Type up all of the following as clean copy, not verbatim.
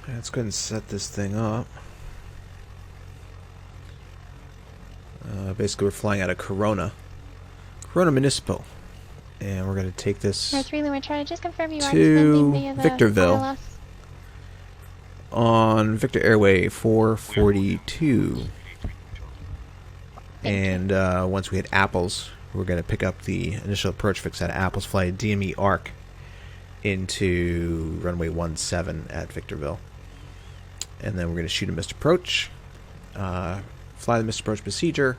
Let's go ahead and set this thing up. Basically, we're flying out of Corona Municipal. And we're going to take this to Victorville on Victor Airway 442. And once we hit Apples, we're going to pick up the initial approach fix at Apples, fly a DME Arc into runway 17 at Victorville. And then we're going to shoot a missed approach, fly the missed approach procedure,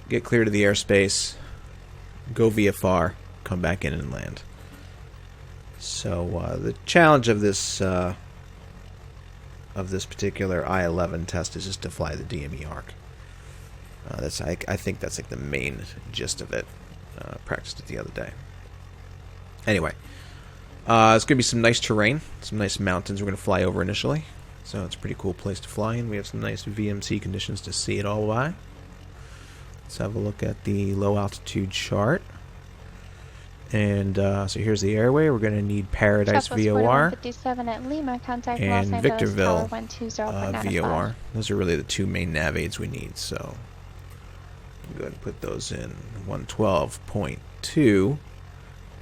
get clear to the airspace, go VFR, come back in and land. So the challenge of this particular I-11 test is just to fly the DME Arc. I think that's like the main gist of it. Practiced it the other day. Anyway, it's going to be some nice terrain, some nice mountains we're going to fly over initially. So it's a pretty cool place to fly in. We have some nice VMC conditions to see it all by. Let's have a look at the low altitude chart. And so here's the airway. We're going to need Paradise VOR and Victorville VOR. Those are really the two main nav aids we need. So I'm going to put those in 112.2,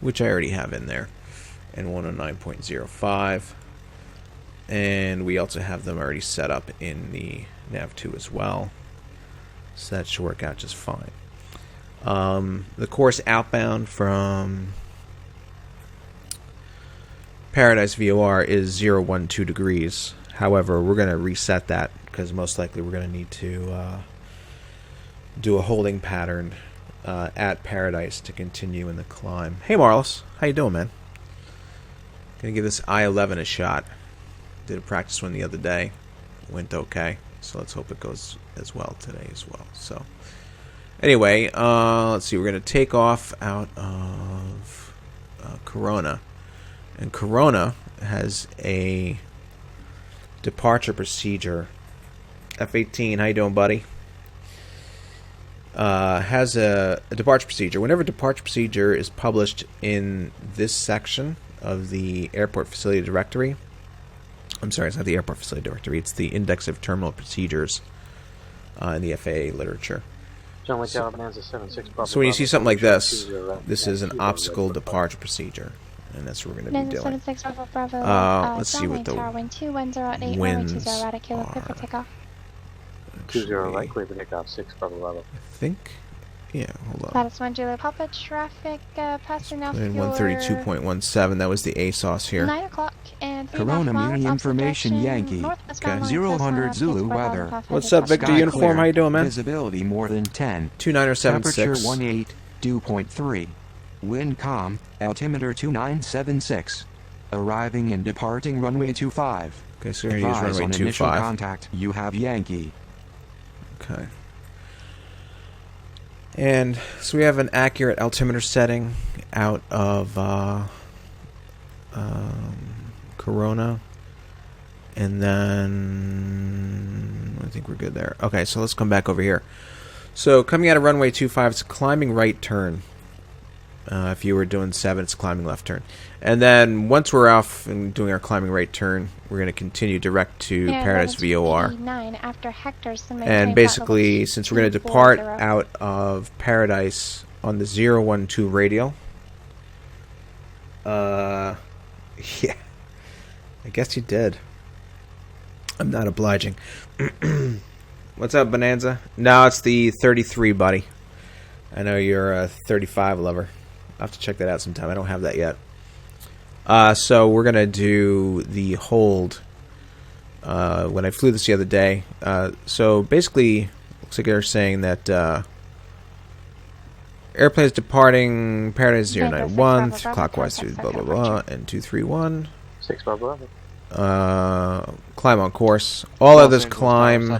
which I already have in there, and 109.05. And we also have them already set up in the nav2 as well. So that should work out just fine. The course outbound from Paradise VOR is 012 degrees. However, we're going to reset that because most likely we're going to need to do a holding pattern at Paradise to continue in the climb. Hey Marlos, how you doing, man? Gonna give this I-11 a shot. Did a practice one the other day. Went okay. So let's hope it goes as well today as well. So anyway, let's see. We're going to take off out of Corona. And Corona has a departure procedure. F-18, how you doing, buddy? Has a departure procedure. Whenever departure procedure is published in this section of the airport facility directory, I'm sorry, it's not the airport facility directory, it's the index of terminal procedures in the FAA literature. So when you see something like this, this is an obstacle departure procedure, and that's what we're going to be doing. Let's see what the winds are. 20 right, clear for takeoff, 6 Bravo Bravo. I think, yeah, hold on. That's 1 Juliet Papa, traffic passing off your 132.17, that was the ASOS here. 9 o'clock and 3 Corona Muni Information Yankee. Okay. 000 Zulu weather. What's up, Victor Uniform? How you doing, man? Visibility more than 10. 2976. Temperature 18, dew point 3. Wind calm, altimeter 2976. Arriving and departing runway 25. Okay, so we're going to use runway 25. Contact, you have Yankee. Okay. And so we have an accurate altimeter setting out of Corona. And then I think we're good there. Okay, so let's come back over here. So coming out of runway 25, it's a climbing right turn. If you were doing 7, it's climbing left turn. And then once we're off and doing our climbing right turn, we're going to continue direct to Paradise VOR. And basically, since we're going to depart out of Paradise on the 012 radial, yeah, I guess you did. I'm not obliging. What's up, Bonanza? No, it's the 33, buddy. I know you're a 35 lover. I'll have to check that out sometime. I don't have that yet. So we're going to do the hold. When I flew this the other day. So basically, looks like they're saying that airplanes departing Paradise 091 clockwise through blah blah blah and 231. 6 Bravo. Climb on course. All others climb.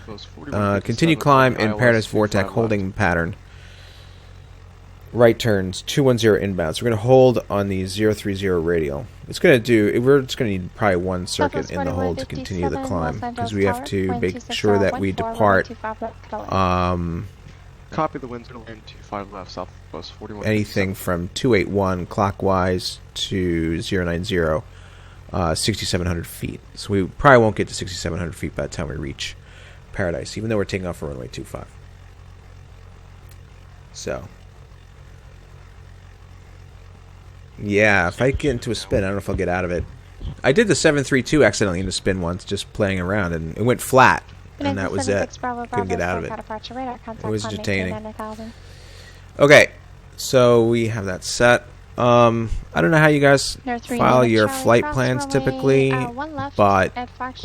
Continue climb in Paradise Vortex holding pattern. Right turns 210 inbound. So we're going to hold on the 030 radial. It's going to do. We're just going to need probably one circuit in the hold to continue the climb because we have to make sure that we depart Copy, the wind's going to land 25 left, southwest 41. Anything from 281 clockwise to 090, 6,700 feet. So we probably won't get to 6,700 feet by the time we reach Paradise, even though we're taking off for runway 25. So, yeah, if I get into a spin, I don't know if I'll get out of it. I did the 732 accidentally into spin once, just playing around, and it went flat, and that was it. Couldn't get out of it. It was entertaining. Okay, so we have that set. I don't know how you guys file your flight plans typically, but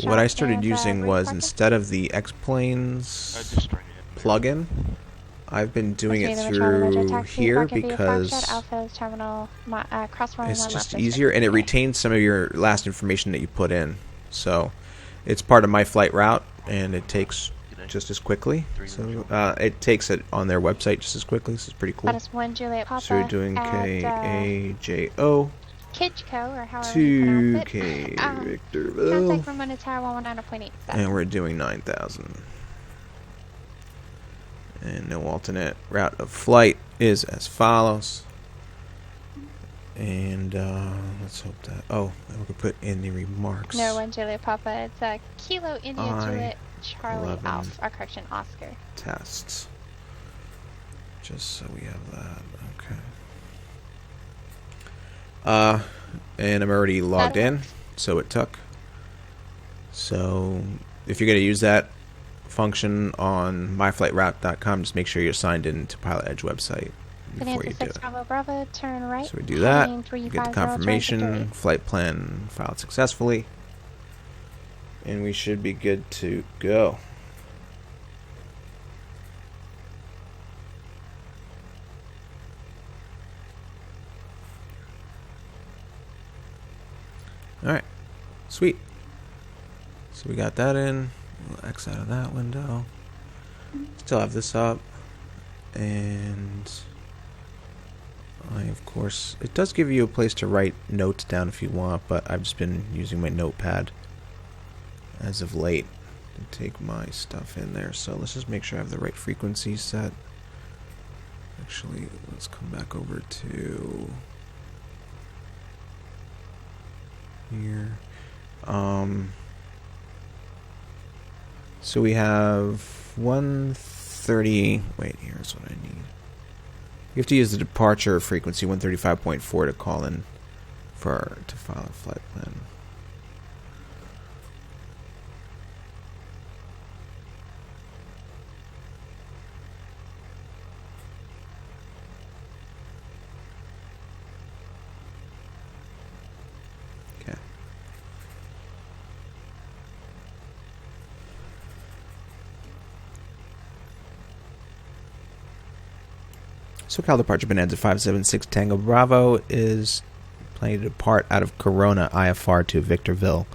what I started using was, instead of the X-Planes plugin, I've been doing it through here because it's just easier, and it retains some of your last information that you put in. So it's part of my flight route, and it takes just as quickly. So it takes it on their website just as quickly. This is pretty cool. So we're doing KAJO KAJO, or however to you pronounce K it. Victorville, Contact from Monetary 119.87. and we're doing 9,000. And no alternate route of flight is as follows. And let's hope that. Oh, we could put in the remarks. No, 1 Juliet Papa. It's Kilo India Juliet Charlie I-11 Alpha, or correction, Oscar. Tests. Just so we have that. Okay. And I'm already logged in, so it took. So if you're going to use that function on myflightroute.com, just make sure you're signed in to PilotEdge website before you do it. Bravo, turn right. So we do that, get the confirmation, flight plan filed successfully, and we should be good to go. Alright, sweet. So we got that in. We'll X out of that window. Still have this up. And I, of course, it does give you a place to write notes down if you want, but I've just been using my notepad as of late to take my stuff in there. So let's just make sure I have the right frequency set. Actually, let's come back over to here. So we have 130. Wait, here's what I need. You have to use the departure frequency 135.4 to call in to file a flight plan. Okay. SoCal departure Bonanza 576 Tango Bravo is planning to depart out of Corona IFR to Victorville.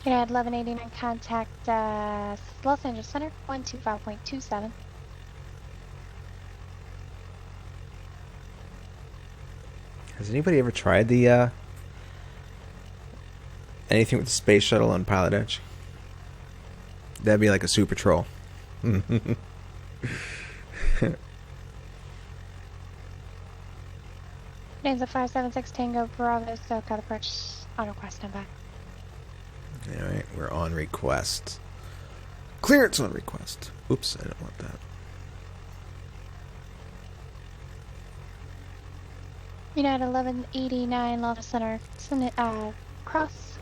At 1189, contact Los Angeles Center 125.27. Has anybody ever tried the anything with the space shuttle on PilotEdge? That'd be like a super troll. Bonanza 576 Tango Bravo, SoCal approach on request, stand by. Alright, we're on request. Clearance on request. Oops, I don't want that. United 1189 Los Center, cross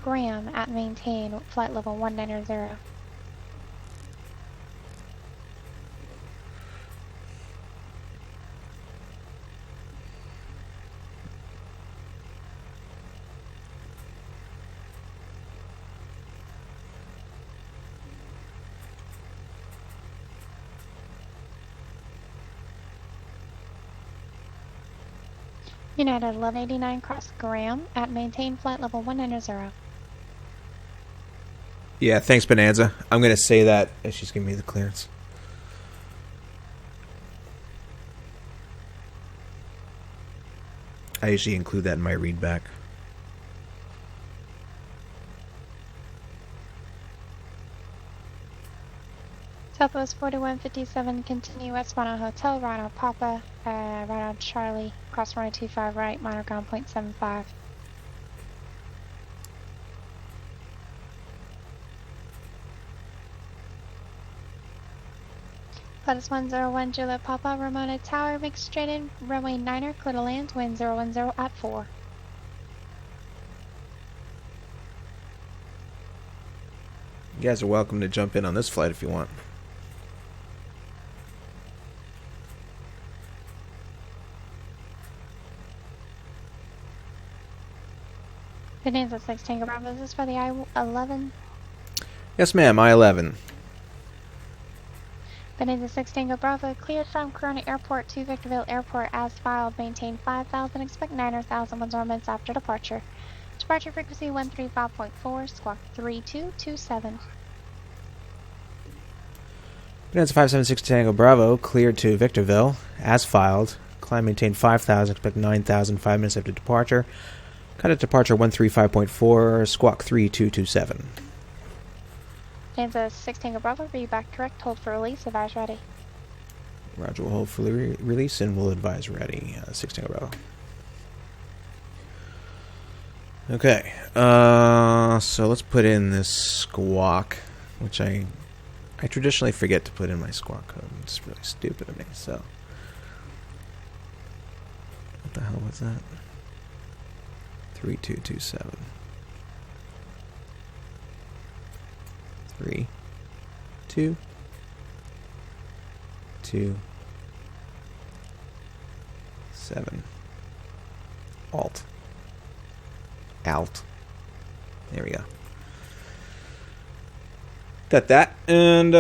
Graham at maintain flight level 190. United 1189 cross Graham at maintain flight level 190. Yeah, thanks, Bonanza. I'm going to say that as she's giving me the clearance. I usually include that in my readback. Southwest 4157, continue westbound on Hotel, right on Papa, right on Charlie, cross runway 25 right, minor ground point 75. Plus 101 Juliet Papa, Ramona Tower, make straight in, runway 9er, clear to land, wind 010 at 4. You guys are welcome to jump in on this flight if you want. Bonanza 6 Tango Bravo, is this for the I-11? Yes, ma'am. I-11. Bonanza 6 Tango Bravo, cleared from Corona Airport to Victorville Airport as filed. Maintain 5,000, expect 9,000 minutes after departure. Departure frequency 135.4, squawk 3227. Bonanza 576 Tango Bravo, cleared to Victorville, as filed. Climb maintain 5,000, expect 9,000, 5 minutes after departure. Cut at departure 135.4, squawk 3227. Bonanza 6 Tango Bravo, be back correct, hold for release, advise ready. Roger, we'll hold for release and we'll advise ready. 6 Tango Bravo. Okay, so let's put in this squawk, which I traditionally forget to put in my squawk code. It's really stupid of me, so. What the hell was that? 3227. 3, 2, 2, 7. Alt. There we go. Got that. And,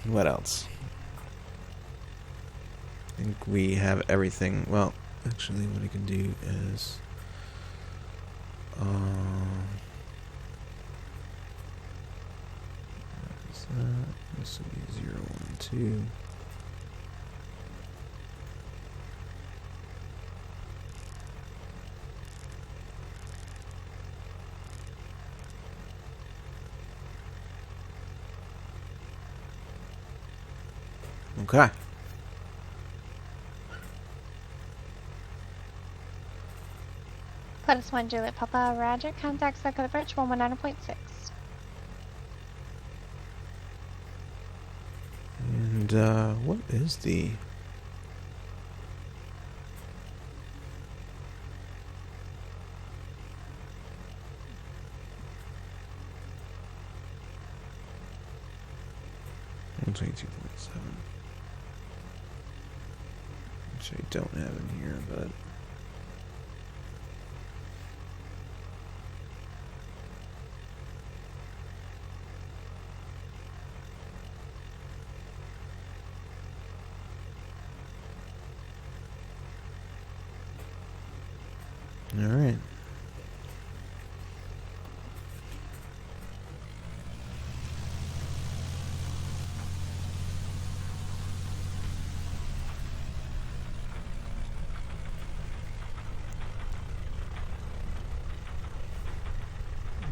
what else? I think we have everything. Well, actually, what I can do is, this will be 0, 1, 2. Okay. Plus 1 Juliet Papa, Roger, contact Circle of Bridge 119.6. And, what is the... $122.7. Which I don't have in here, but... Alright.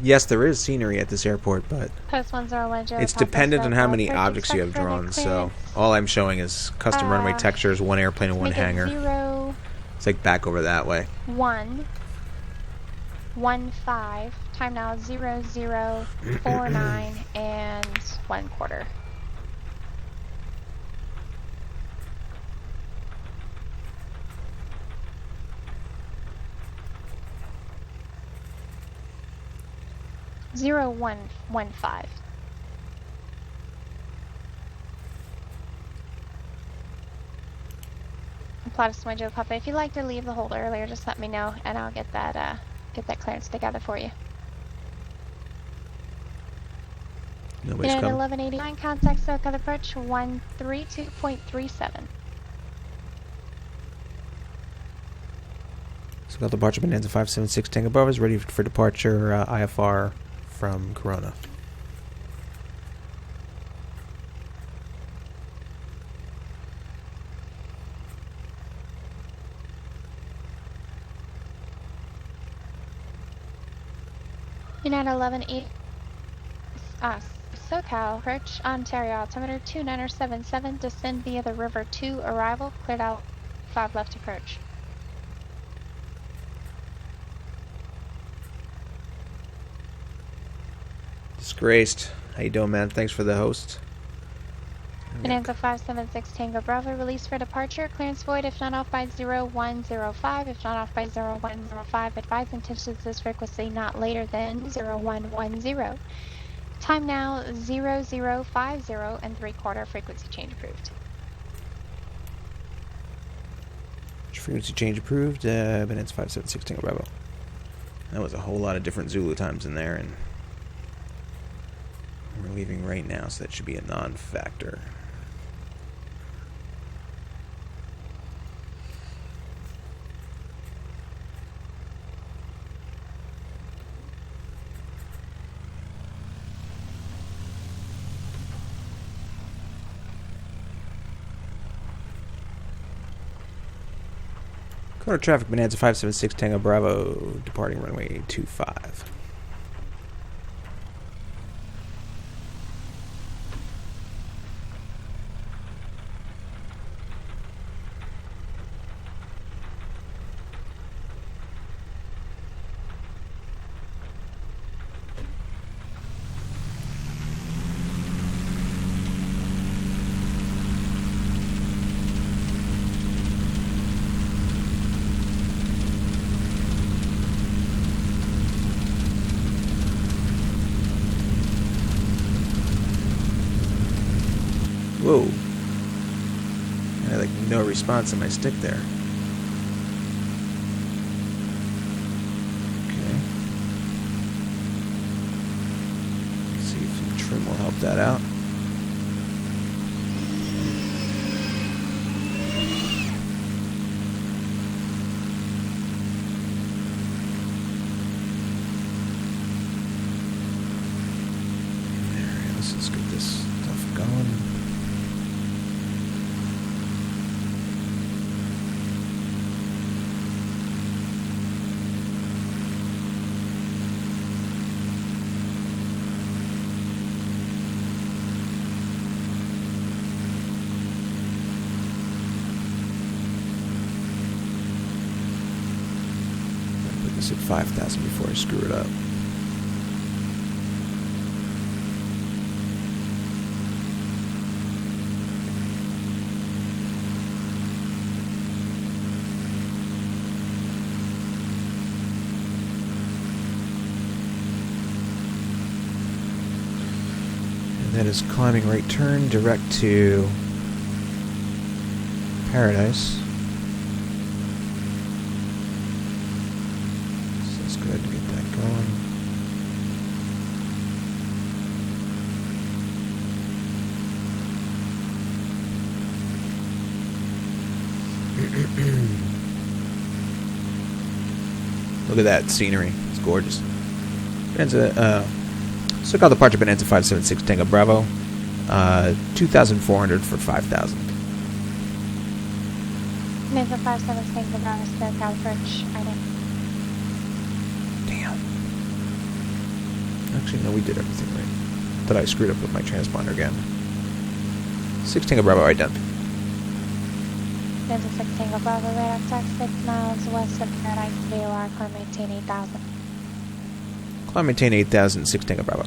Yes, there is scenery at this airport, but Post 101 Juliet it's Papa, dependent on how Circle many of Bridge, objects you have expect further drawn, so clearance. all I'm showing is custom runway textures, one airplane and one Make it hangar. 0, It's like back over that way. 1, 1, 5. Time now 0, 0, 4, 9, and 1/4. Zero, 1, 1, 5. Apply to Joe Papa. If you'd like to leave the hold earlier, just let me know, and I'll get that clearance together for you. Nobody's And coming. 1189, contact Soka approach 132.37. So got departure Bonanza 576 Tango Bravo is ready for departure IFR from Corona. United 11 East, SoCal, approach Ontario, altimeter 2977, descend via the river 2, arrival, cleared out 5 left approach. Disgraced. How you doing, man? Thanks for the host. Bonanza 576 Tango Bravo, release for departure, clearance void if not off by 0105, if not off by 0105, advise intentions this frequency not later than 0110. Time now 0050 and 3/4, frequency change approved. Frequency change approved. Bonanza 576 Tango Bravo. That was a whole lot of different Zulu times in there, and we're leaving right now, so that should be a non-factor. Quarter traffic, Bonanza 576 Tango Bravo, departing runway 25. Whoa. I had like no response on my stick there. Okay. Let's see if some trim will help that out. There, let's just get this stuff going. At 5,000 before I screw it up. And that is climbing right turn direct to Paradise. Good to get that going. Look at that scenery. It's gorgeous. Bonanza, SoCal departure Bonanza 576 Tango Bravo. 2,400 for 5,000. Bonanza 576 Tango Bravo, SoCal approach, item. Damn. Actually, no, we did everything right. Thought I screwed up with my transponder again. 6 Tango Bravo, right done. Bonanza 6 Tango Bravo, radar tax 6 miles west of Paradise, VOR, climb maintain 8,000. Climb maintain 8,000, 6 Tango Bravo.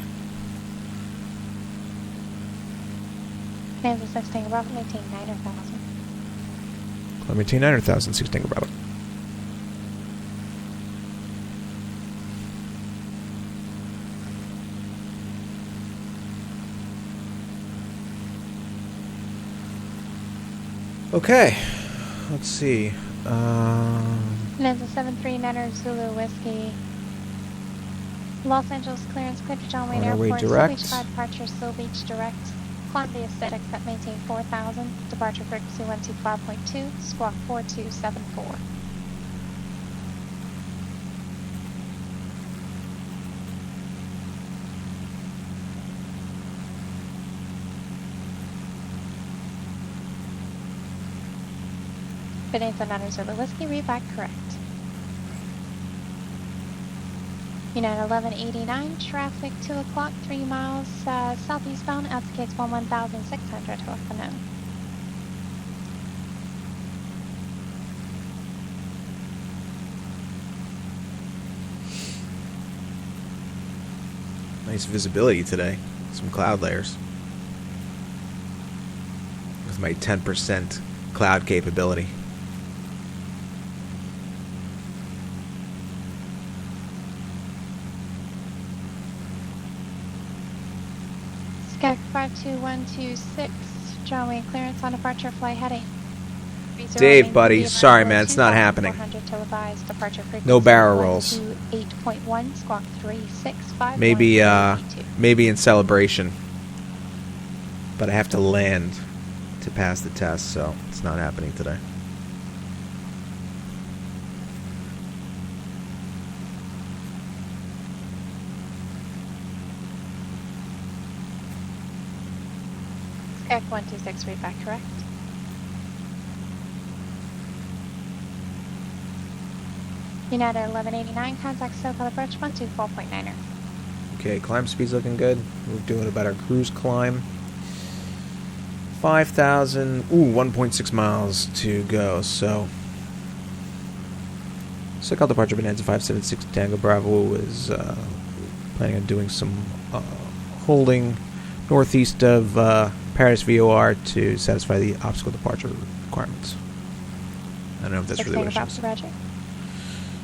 Bonanza 6 Tango Bravo, maintain 9,000. Climb maintain 9,000, 6 Tango Bravo. Okay, let's see. Bonanza 739er Zulu Whiskey. Los Angeles clearance, cleared to John Wayne On our way Airport. direct. Seal Beach 5 departure, Seal Beach direct. Climb the aesthetics at maintain 4,000. Departure frequency 125.2, squawk 4274. Bonanza 9er Zulu Whiskey, read back correct. Unit 1189, traffic 2 o'clock, 3 miles southeastbound, outskirts 11,600 to afternoon. Nice visibility today. Some cloud layers. With my 10% cloud capability. Skag 52126, John Clarence on departure flight heading. Dave, buddy, sorry, man, it's not happening. No barrel rolls. 8.1, squawk 365. Maybe in celebration. But I have to land to pass the test, so it's not happening today. Skag 126, read back correct. United 1189, contact SoCal approach 124.9er. Okay, climb speed's looking good. We're doing about our cruise climb. 5,000, 1.6 miles to go, so. SoCal departure Bonanza 576 Tango Bravo is planning on doing some holding northeast of Paris VOR to satisfy the obstacle departure requirements. I don't know if that's really what it is. Roger.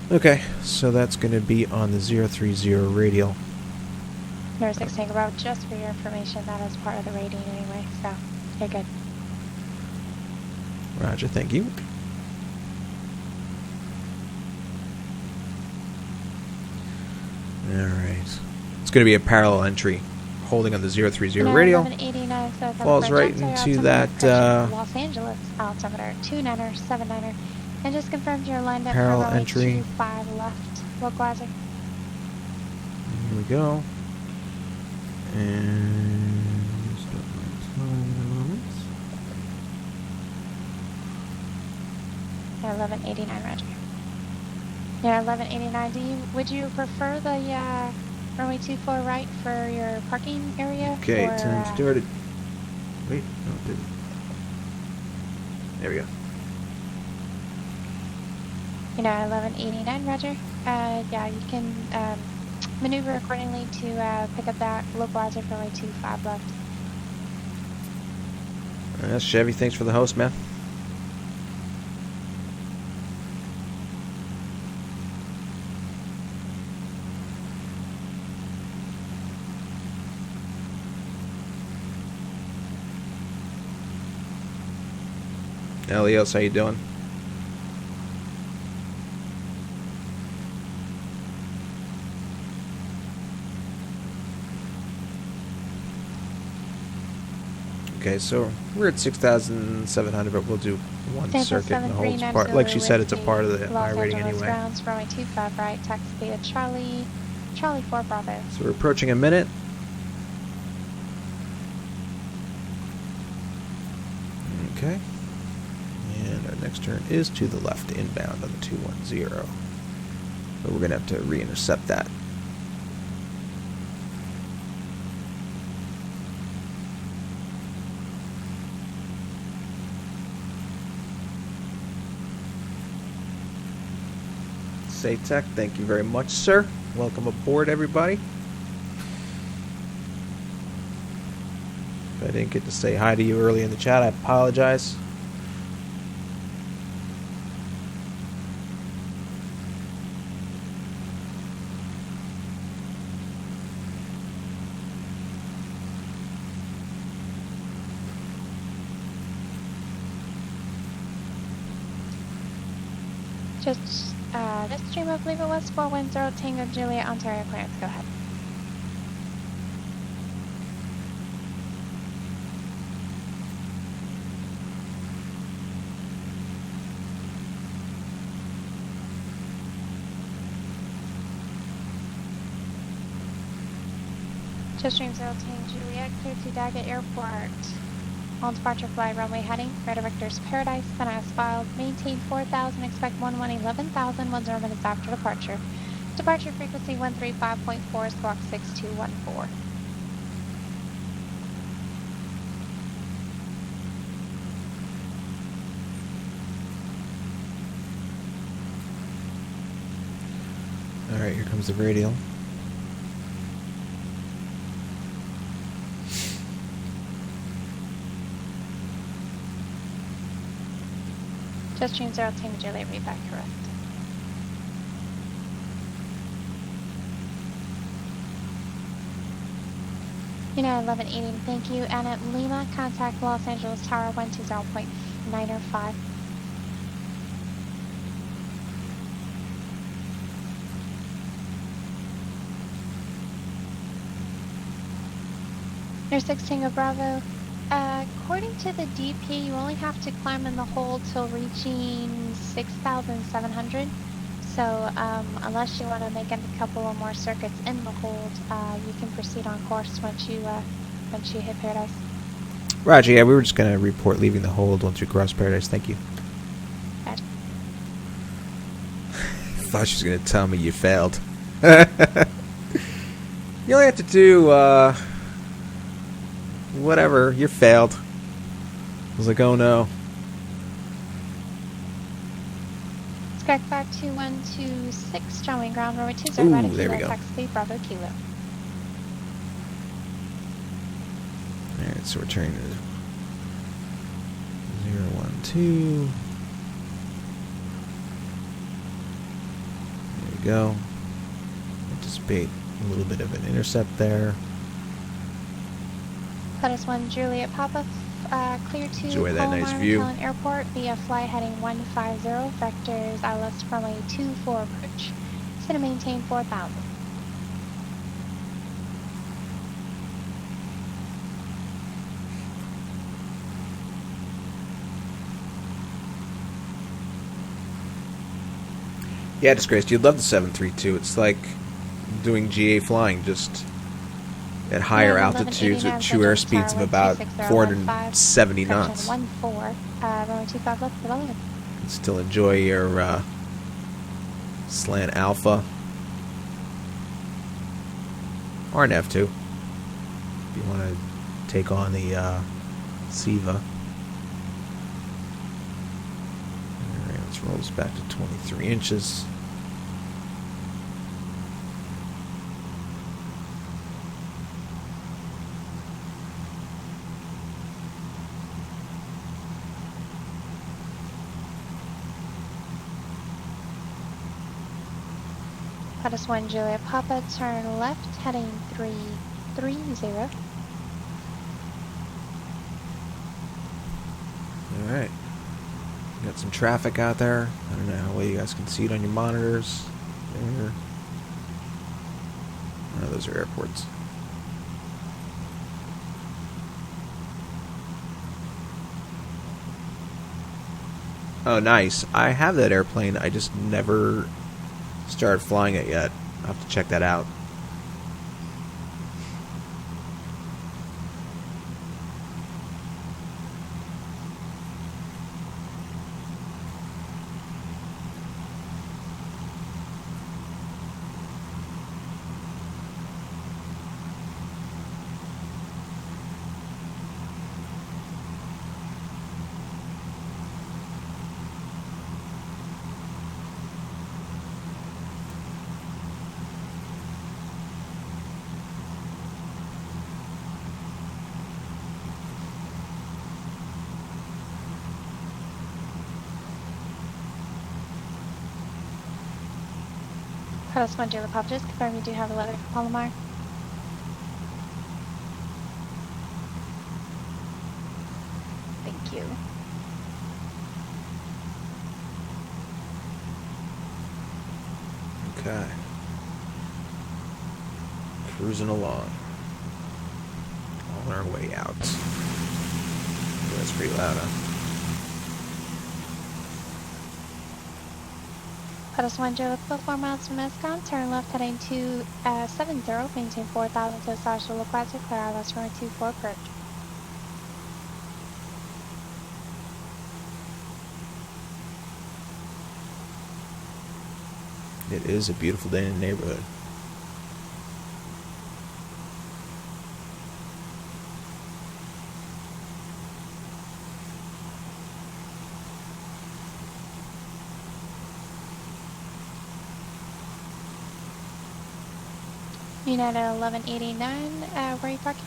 Okay, so that's going to be on the 030 radial. Number 6 Tango Bravo, just for your information, that is part of the rating anyway, so you're good. Roger, thank you. Alright. It's going to be a parallel entry. Holding on the 030 radial. Falls right into that Los Angeles altimeter 29er, 79er. And just confirmed you're lined up parallel for runway entry. 25 left. Localizer. Here we go. And start my time in a moment. 1189, Roger. Yeah, 1189. Would you prefer the runway 24 right for your parking area? Okay, or, turn started. Wait, no, it didn't. There we go. You know, 1189, Roger. Yeah, you can maneuver accordingly to pick up that localizer for runway 25 left. That's Chevy. Thanks for the host, man. Elios, how you doing? Okay, so we're at 6,700, but we'll do one circuit and the whole part. Like she said, it's a part of the I rating anyway. Grounds, runway 25 right, taxi via Charlie 4 Bravo. So we're approaching a minute. Okay. And our next turn is to the left inbound on the 210. But we're going to have to re-intercept that. Tech, thank you very much, sir. Welcome aboard, everybody. If I didn't get to say hi to you early in the chat, I apologize. Just this stream, I believe it was 410 Tango Juliet, Ontario, Clarence. Go ahead. Just stream 010 Juliet, clear to Daggett Airport. On departure flight runway heading, Radar Vector's Paradise, then as filed, maintain 4,000, expect 11,000, 10 minutes after departure. Departure frequency 135.4, squawk 6214. Alright, here comes the radial. Just stream 0 Tango Juliet, read back correct. United 1180, thank you. And at Lima, contact Los Angeles Tower 120.905. Air 6 Tango Bravo. According to the DP, you only have to climb in the hold till reaching 6,700. So, unless you want to make a couple of more circuits in the hold, you can proceed on course once you hit Paradise. Roger, yeah, we were just going to report leaving the hold once we cross Paradise. Thank you. Roger. Thought she was going to tell me you failed. You only have to do, whatever. You failed. I was like, oh no. Skype 52126, John Wayne Ground, runway 20, Ooh, right at there we Kilo, go. taxi, Bravo Kilo. Alright, so we're turning to 012. There we go. Anticipate a little bit of an intercept there. Pettis 1 Juliet Papa, clear to Enjoy that nice Palomar view. Talent Airport via flight heading 150, vectors ILS from a 24 approach. It's going to maintain 4,000. Yeah, Disgraced, you'd love the 732. It's like doing GA flying, just at higher Yeah, altitudes 1189 with true airspeeds of about 470 knots. 14, runway 25 left, below. Still enjoy your slant alpha. Or an F2. If you want to take on the SIVA. Alright, let's roll this back to 23 inches. Pettis 1 Juliet Papa, turn left, heading 330. Alright. Got some traffic out there. I don't know how well you guys can see it on your monitors. There. Oh, those are airports. Oh, nice. I have that airplane. I just never started flying it yet. I'll have to check that out. Pettis 1 Juliet Papa, just confirm you do have the weather for Palomar. Thank you. Okay. Cruising along. On our way out. That's pretty loud, huh? Pettis 1 Juliet Papa, 4 miles from Escon, turn left heading 270, maintain 4,000 to Sasha Loquaza, clear ILS runway 24 approach. It is a beautiful day in the neighborhood. United 1189, where are you parking?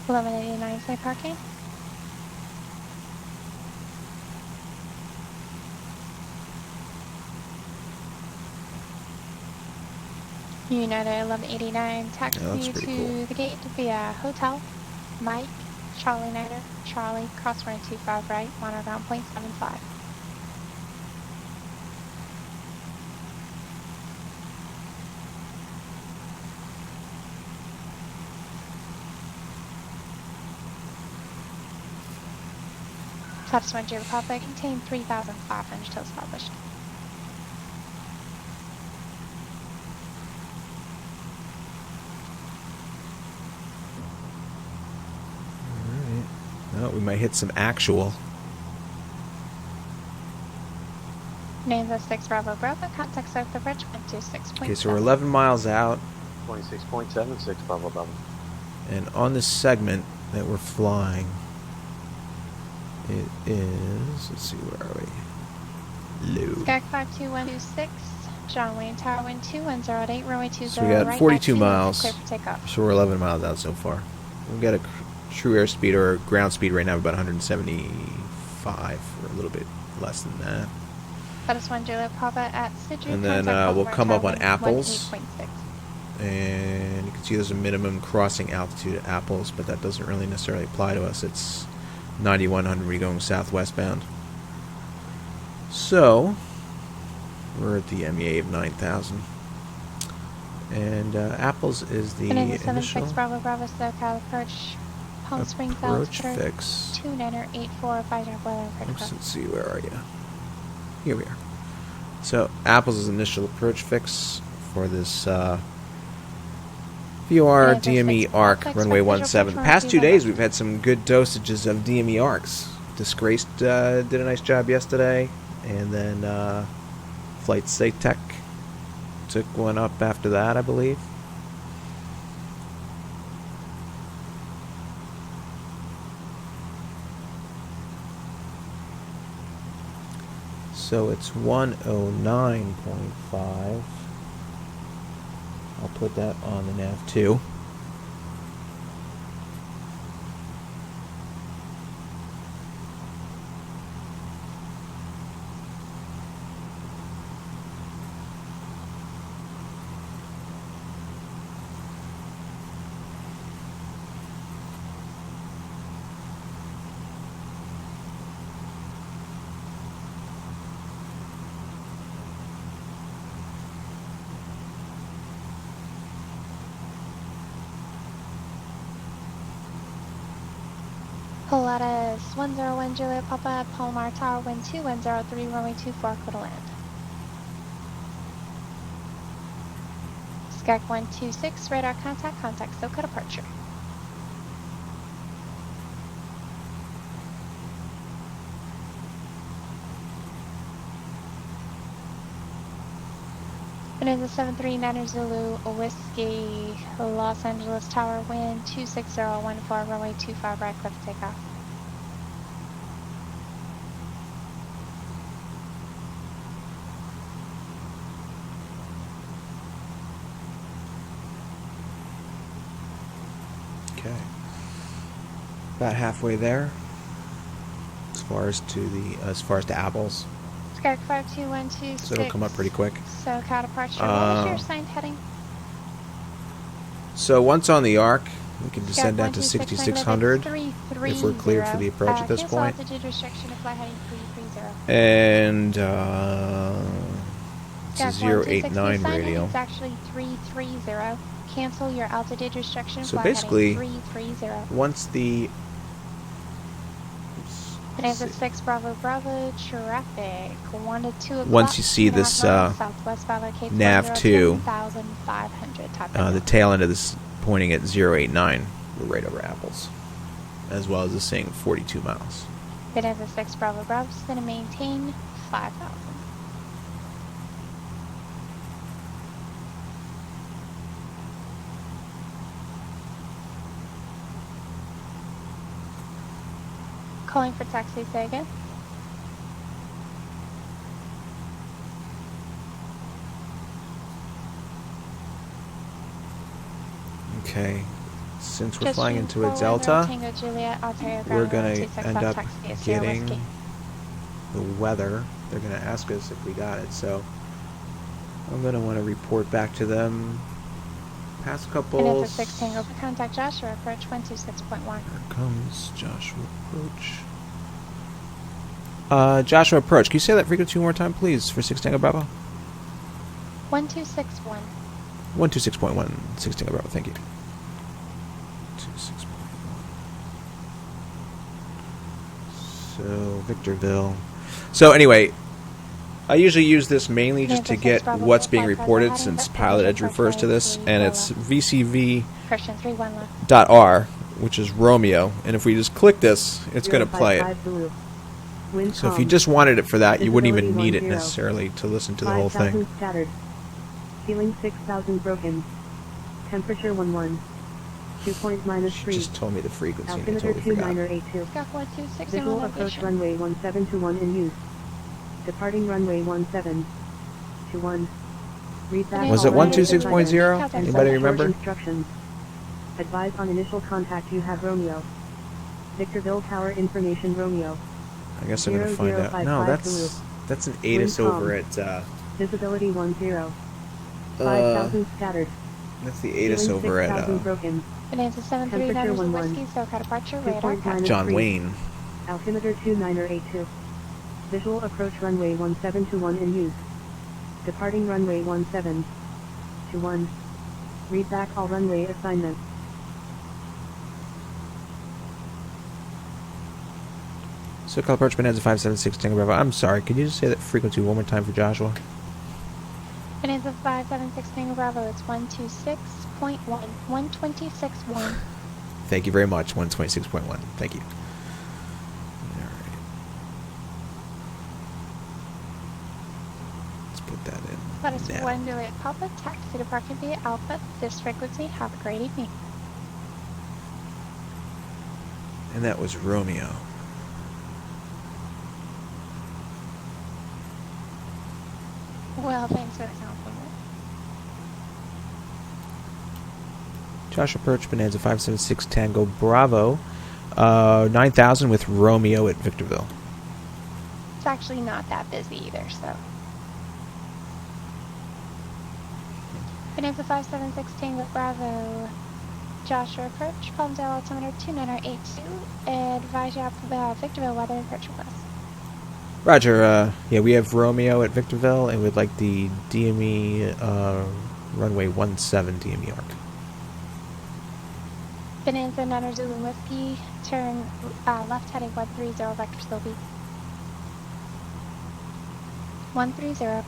$11.89 side parking. United 1189, taxi Yeah, that's you pretty to cool. the gate via Hotel Mike Charlie Niner Charlie crosswind 25 right, monoground 0.75. Satisfied Republic contain 3,500 till established. Alright. Well, we might hit some actual. Names of 6 Bravo Bravo, contact south of Bridge 126.7. Okay, so we're 11 miles out, 26.76 Bravo Bravo. and on this segment that we're flying, it is, let's see, where are we? Low. Skag 52126, John Wayne Tower, wind 2108, runway 20 So we got right, 42 taxi, miles. clear for takeoff. So we're 11 miles out so far. We've got a true airspeed or ground speed right now of about 175, or a little bit less than that. That is 1 Juliet Papa at Sidru. And then contact we'll Boulevard come up Tower, on wind Apples. 18.6. And you can see there's a minimum crossing altitude at Apples, but that doesn't really necessarily apply to us. It's 9100 when you're going southwestbound. So, we're at the MEA of 9000. And Apples is the And in the initial 76 Bravo Bravo SoCal approach, Palm Springs approach altimeter fix. 2984 weather Let's see, where are you? Here we are. So, Apples is initial approach fix for this VOR DME Arc runway 17. The past 2 days we've had some good dosages of DME Arcs. Disgraced did a nice job yesterday, and then Flight Tech took one up after that, I believe. So it's 109.5. I'll put that on the nav 2. Pilatus 101 Juliet Papa, Palomar Tower, wind 2103, runway 24, clear to land. Skag 126, radar contact, SoCal departure. And in the 739er Zulu Whiskey, Los Angeles Tower, wind 26014, runway 25 right, clear for takeoff. Okay. About halfway there. As far as to Apples. Skag 52126. So it'll come up pretty quick. SoCal departure. What was your assigned heading? So once on the arc, we can descend Skag down to 126, 6600 if we're cleared for the approach at this cancel point. altitude restriction to fly heading 330. And it's a Skag 126, 089 assigned radio. It's actually 330. Cancel your altitude restriction. So fly basically, heading 330. once the Bonanza 6 Bravo Bravo traffic 1 to 2 o'clock. Once you see this southwest nav 2, the tail end of this pointing at 089. We're right over Apples. As well as it's saying 42 miles. Bonanza 6 Bravo Bravo is going to maintain 5,000. Calling for taxi, say again. Okay. Since we're Just flying into a forward, Delta, Tango Juliet, Ontario, we're ground going to 126 end left, up taxi, Sierra getting Whiskey. the weather. They're going to ask us if we got it, so I'm going to want to report back to them. Past couple. Bonanza 6 Tango, contact Joshua, approach 126.1. Here comes Joshua approach. Joshua approach. Can you say that frequency one more time, please, for 6 Tango Bravo? 1261. 126.1, 6 Tango Bravo. Thank you. 26.1. So Victorville. So anyway, I usually use this mainly just to get what's being reported, since PilotEdge refers to this, and it's VCV.R, Christian 3-1 left. which is Romeo, and if we just click this, it's going to play it. So if you just wanted it for that, you wouldn't even need it necessarily to listen to the whole thing. Scattered. Ceiling 6,000 broken. Temperature 11. 2 point minus She 3. just told me the frequency, and I Altimeter totally forgot. 2982. Scout 126 Visual in approach elevation. runway 1721 in use. Departing runway 1721. Read back Was all it runway 126.0? assignments. Anybody Short remember? Instructions. Advise on initial contact you have Romeo. Victorville Tower information Romeo. I guess I'm going to find out. No, that's an ATIS over at, Visibility 10. 5,000 scattered. that's the ATIS Ceiling over 6,000 at, broken. Bonanza 73 Temperature November 11. Whiskey, SoCal departure, 2 radar point cut. minus John 3. Wayne. Altimeter 2982. Visual approach runway 1721 in use. Departing runway 1721. Read back all runway assignments. SoCal approach Bonanza 576 Tango Bravo. I'm sorry, could you just say that frequency one more time for Joshua? Bonanza 576 Tango Bravo, it's 126.1. 126.1. Thank you very much. 126.1. Thank you. Alright. Let's put that in. That is now. 1 Juliet Papa, taxi departure via Alpha, this frequency, have a great evening. And that was Romeo. Well, thanks for the compliment. Josh approach Bonanza 576 Tango Bravo. 9,000 with Romeo at Victorville. It's actually not that busy either, so. Bonanza 576 Tango Bravo. Joshua approach, Palmdale altimeter 2982. Advise you of Victorville weather approach request. Roger, yeah, we have Romeo at Victorville, and we'd like the DME, runway 17 DME Arc. Bonanza 9 Zulu Whiskey, turn left heading 130 vector Sylvie. 130.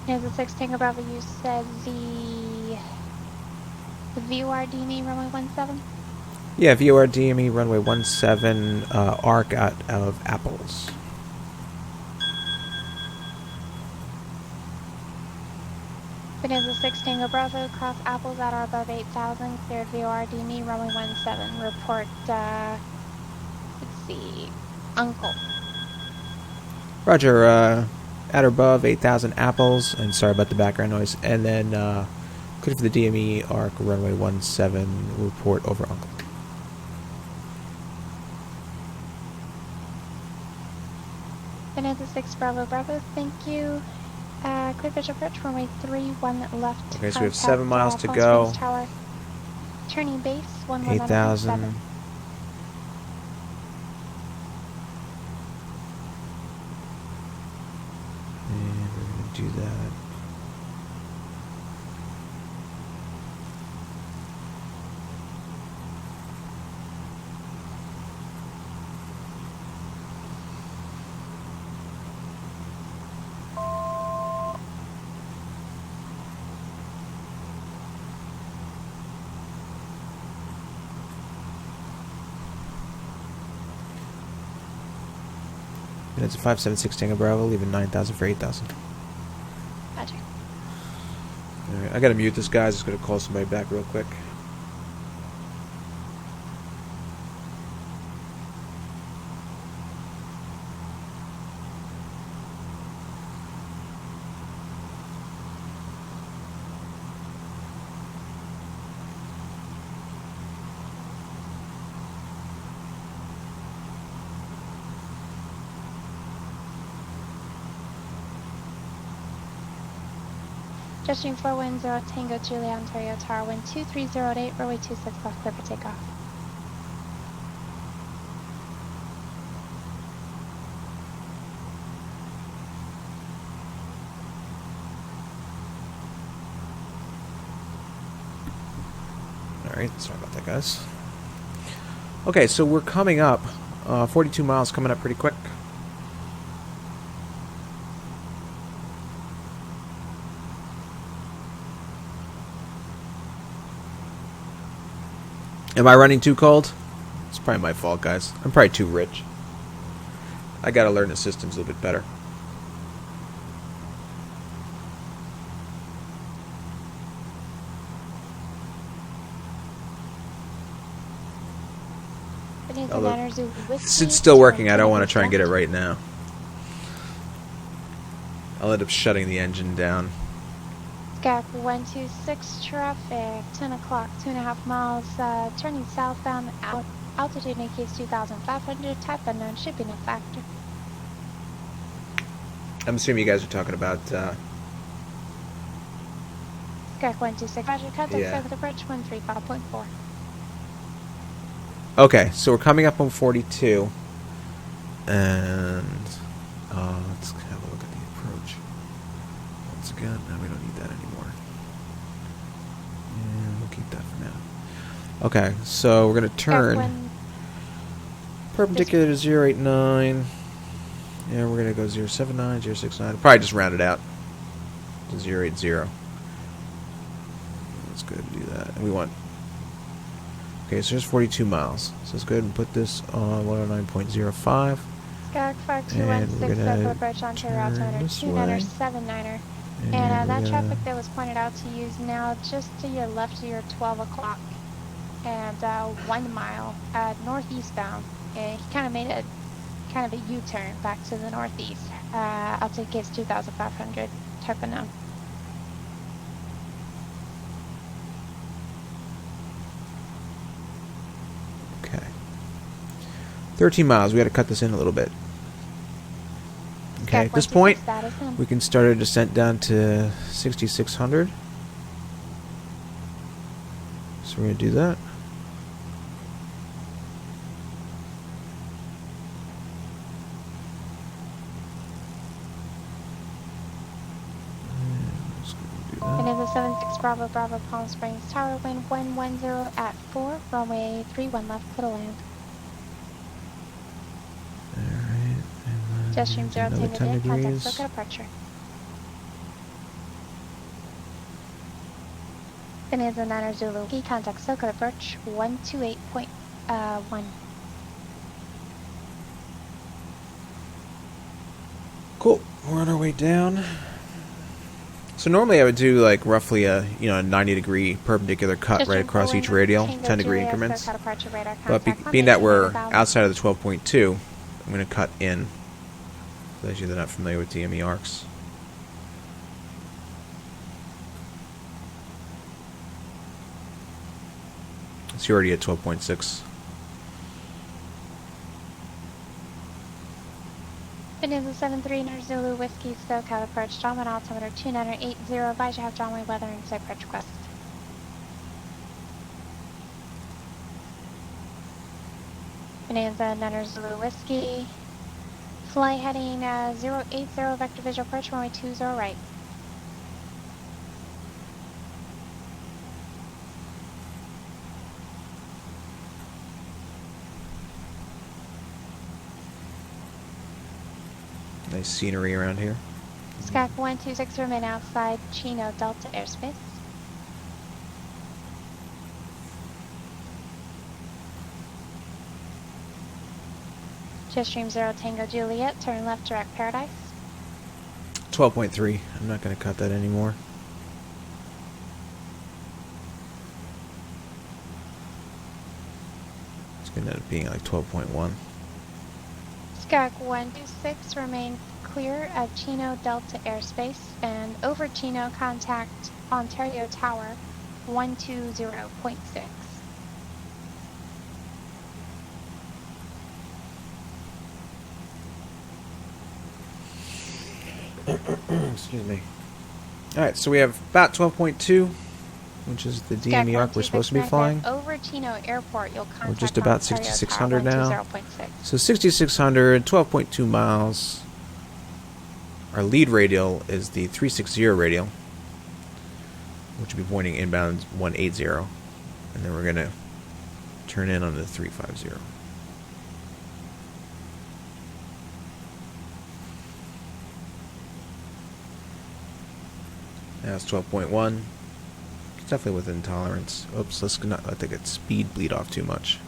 Bonanza 6 Tango Bravo, you said the VOR DME runway 17? Yeah, VOR DME runway 17 Arc out of Apples. Bonanza 6 Tango Bravo, cross Apples at or above 8,000, cleared VOR DME runway 17. Report, let's see, UNCAL. Roger, at or above 8,000 Apples, and sorry about the background noise, and then clear for the DME Arc runway 17, report over Uncle. Bonanza 6 Bravo Bravo, thank you. Clear fish approach, runway 31 left. Okay, so we have contact, 7 miles to Palm go. Springs Tower. Turning base, 119.7. 8,000. And we're going to do that. And it's a 576 Tango Bravo, leaving 9,000 for 8,000. Roger. Alright, I gotta mute this guy. I'm just gonna call somebody back real quick. Jetstream 410 Tango Julia Ontario Tower, wind 2308, runway 26 left, clear for takeoff. Alright, sorry about that, guys. Okay, so we're coming up. 42 miles coming up pretty quick. Am I running too cold? It's probably my fault, guys. I'm probably too rich. I gotta learn the systems a little bit better. Although, since it's still working, I don't want to try and get it right now. I'll end up shutting the engine down. Gap 126 traffic, 10 o'clock, 2.5 miles, turning southbound, altitude indicates 2,500, type unknown, should be no factor. I'm assuming you guys are talking about, Gap 126, Roger, contact yeah. over the bridge, 135.4. Okay, so we're coming up on 42. And, let's have a look at the approach. Once again, no, we don't need that anymore. And we'll keep that for now. Okay, so we're going to turn perpendicular to 089. And we're going to go 079, 069. Probably just round it out to 080. Let's go ahead and do that. And we want... Okay, so there's 42 miles. So let's go ahead and put this on 109.05. Skag 5216 over the bridge onto Route 2979er. And that traffic that was pointed out to you is now just to your left of your 12 o'clock. And 1 mile northeastbound. And he kind of made a U-turn back to the northeast. Altitude gets 2,500. Type unknown. Okay. 13 miles. We got to cut this in a little bit. Okay, at this point, we can start a descent down to 6,600. So we're going to do that. And is a 76 Bravo Bravo Palm Springs Tower, wind 110 at 4, runway 31 left, clear to land. Alright, and then Jetstream 0 another Tango 10 Day, contact degrees. Soka departure. Then is a 9er Zulu, key contact Soka approach 128.1. Cool. We're on our way down. So normally I would do like roughly a 90-degree perpendicular cut right across each radial, 10-degree increments. But being that we're outside of the 12.2, I'm going to cut in. For those of you that are not familiar with DME arcs. So you're already at 12.6. Bonanza 739 Zulu Whiskey SoCal approach, John altimeter 2980, advise you have John Way weather and safe approach request. Bonanza 9 Zulu Whiskey, flight heading 080 vector visual approach, runway 20 right. Nice scenery around here. SCAC 126 remain outside Chino Delta airspace. Jetstream 0 Tango Juliet, turn left direct Paradise. 12.3. I'm not going to cut that anymore. It's going to end up being like 12.1. Skyhawk 126, remain clear at Chino Delta airspace, and over Chino, contact Ontario Tower 120.6. Excuse me. Alright, so we have about 12.2, which is the DME Arc we're supposed to be flying. Over Chino Airport, you'll contact We're just about Ontario 6,600 Tower now. 120.6. So 6,600, 12.2 miles. Our lead radial is the 360 radial, which will be pointing inbound 180. And then we're going to turn in on the 350. Now it's 12.1. It's definitely within tolerance. Oops, let's not let the speed bleed off too much.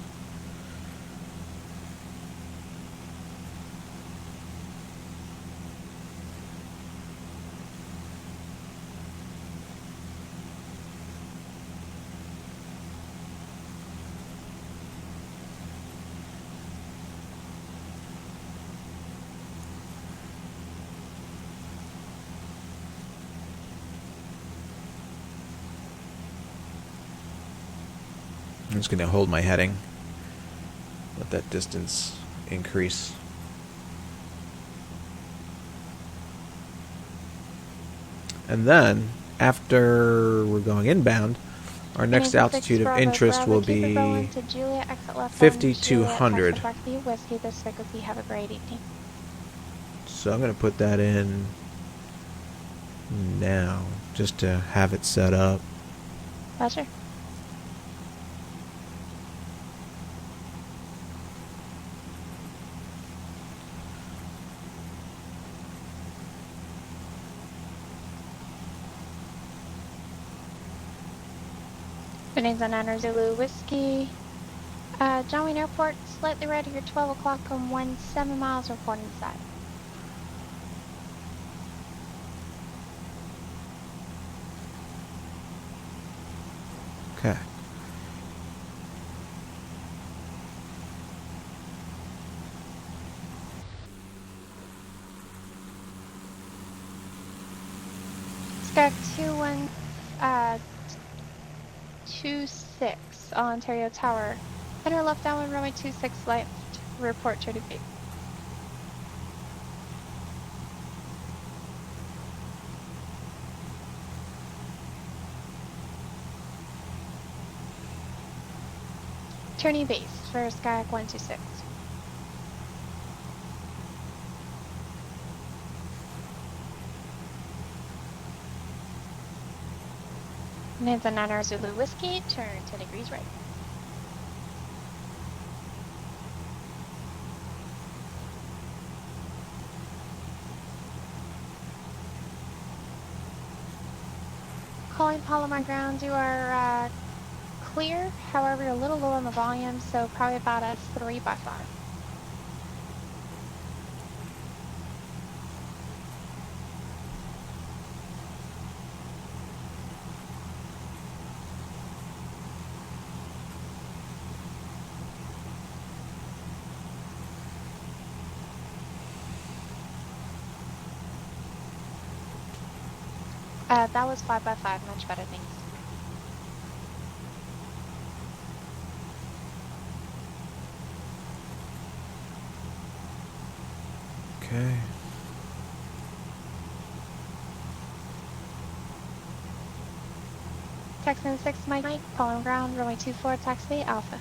I'm just going to hold my heading. Let that distance increase. And then, after we're going inbound, our next altitude of interest will be 5,200. Have a great evening. So I'm going to put that in now, just to have it set up. Pleasure. Bonanza 9 Zulu Whiskey. John Wayne Airport, slightly right of your 12 o'clock on 17 miles, reporting inside. Okay. Skyhawk 2126 Ontario Tower. Enter left downwind runway 26 left. Report 30 feet. Turning base for Skyhawk 126. Bonanza 9 Zulu Whiskey, turn 10 degrees right. Calling Palomar ground, you are clear, however you're a little low on the volume, so probably about a 3x5. That was 5x5, much better, thanks. Okay. Texan 6 Mike, calling ground, runway 24, taxi Alpha.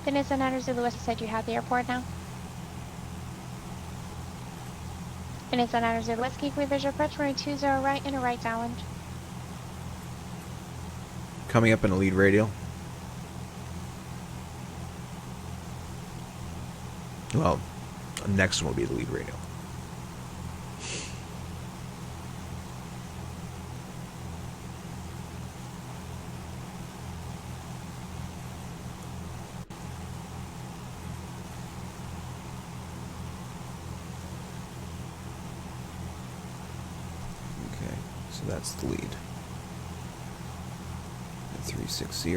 Bonanza 9 Zulu West said you have the airport now. Bonanza 9 Zulu West, key visual approach, runway 20 right and a right downwind. Coming up in a lead radial. Well, the next one will be the lead radial. So that's the lead. 360.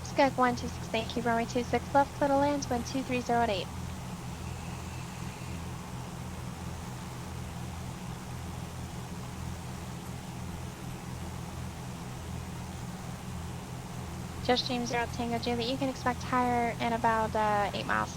Skag 126, thank you. Runway 26 left, clear to land, wind 230 at 8. Just James 0 Tango Juliet, you can expect higher in about 8 miles.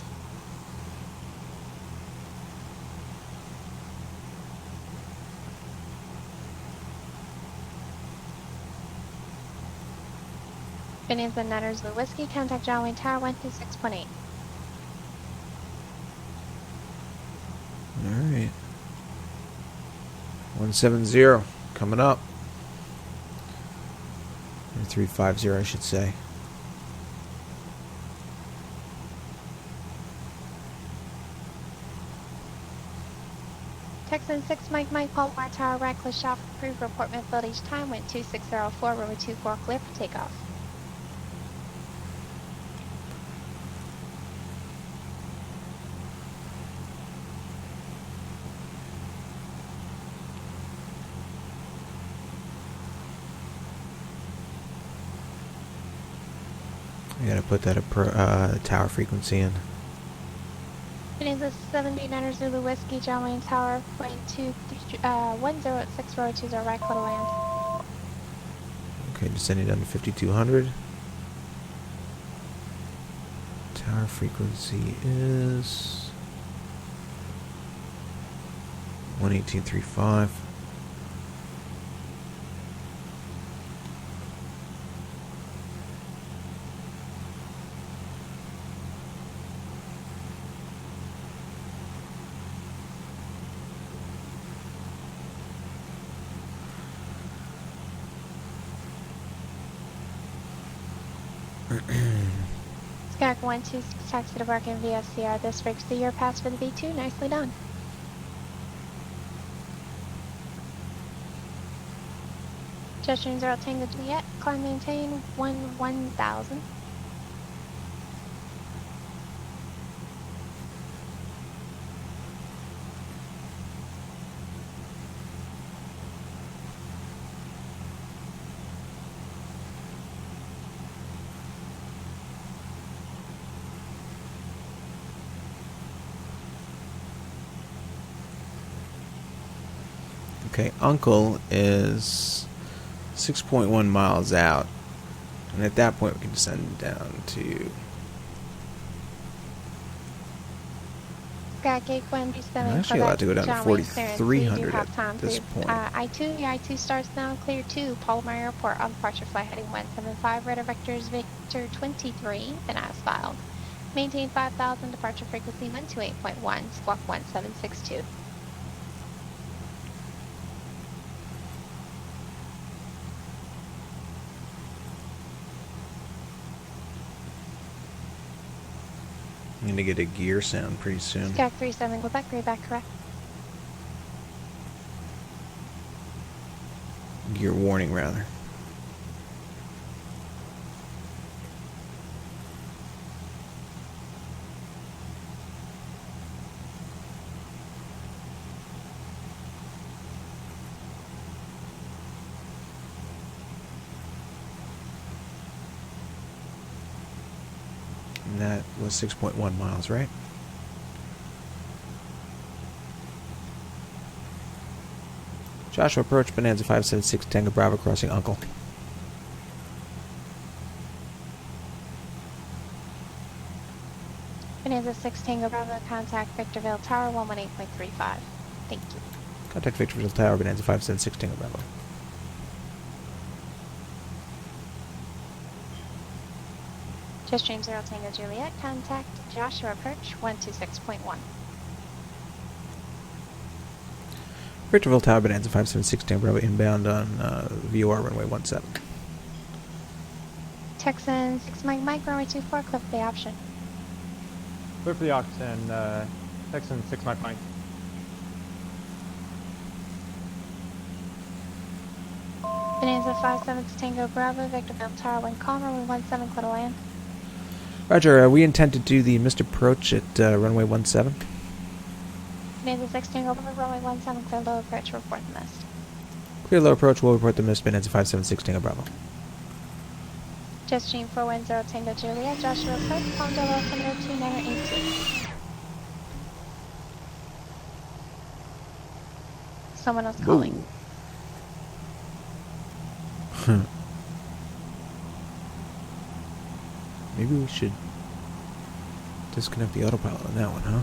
Bonanza Nutters the Whiskey, contact John Wayne Tower 126.8. Alright. 170 coming up. Or 350, I should say. Texan 6 Mike Palmar Tower, Radcliffe Shop, approved report midfield each time, wind 2604, runway 24 clear for takeoff. I gotta put that tower frequency in. Bonanza 79er Zulu Whiskey, John Wayne Tower, wind 10 at 6 row 20 right clear to land. Okay, descending down to 5200. Tower frequency is 118.35. Skag 126 taxi to Bark in VFCR. This frequency your pass for the V2. Nicely done. Gesture 0 Tango Juliet. Climb maintain 1000. Okay, UNCAL is 6.1 miles out, and at that point we can descend down to... Skag Gate 137. I'm actually allowed to go down to 4,300 at this point. I-2, your I-2 starts now, clear 2, Palomar Airport on departure flight heading 175, radar vectors Victor 23, then as filed. Maintain 5,000, departure frequency 128.1, squawk 1762. I'm going to get a gear sound pretty soon. Skag 37, Quebec, read back correct. Gear warning, rather. And that was 6.1 miles, right? Joshua approach Bonanza 576 Tango Bravo crossing UNCAL. Bonanza 6 Tango Bravo, contact Victorville Tower 118.35. Thank you. Contact Victorville Tower, Bonanza 576 Tango Bravo. Just Stream 0 Tango Juliet, contact Joshua approach 126.1. Victorville Tower, Bonanza 576 Tango Bravo inbound on VOR runway 17. Texan 6 Mike runway 24, clip the option. Clear for the Ox and Texan 6 Mike Mike. Bonanza 57 Tango Bravo, Victorville Tower, wind calm, runway 17, clear to land. Roger, we intend to do the missed approach at runway 17. Bonanza 6 Tango Bravo, runway 17, clear low approach, report the mist. Clear low approach, we'll report the missed. Bonanza 576 Tango Bravo. Jet stream 410 Tango Juliet, Joshua approach, palm double altimeter 2982. Someone else calling. Maybe we should disconnect the autopilot on that one, huh?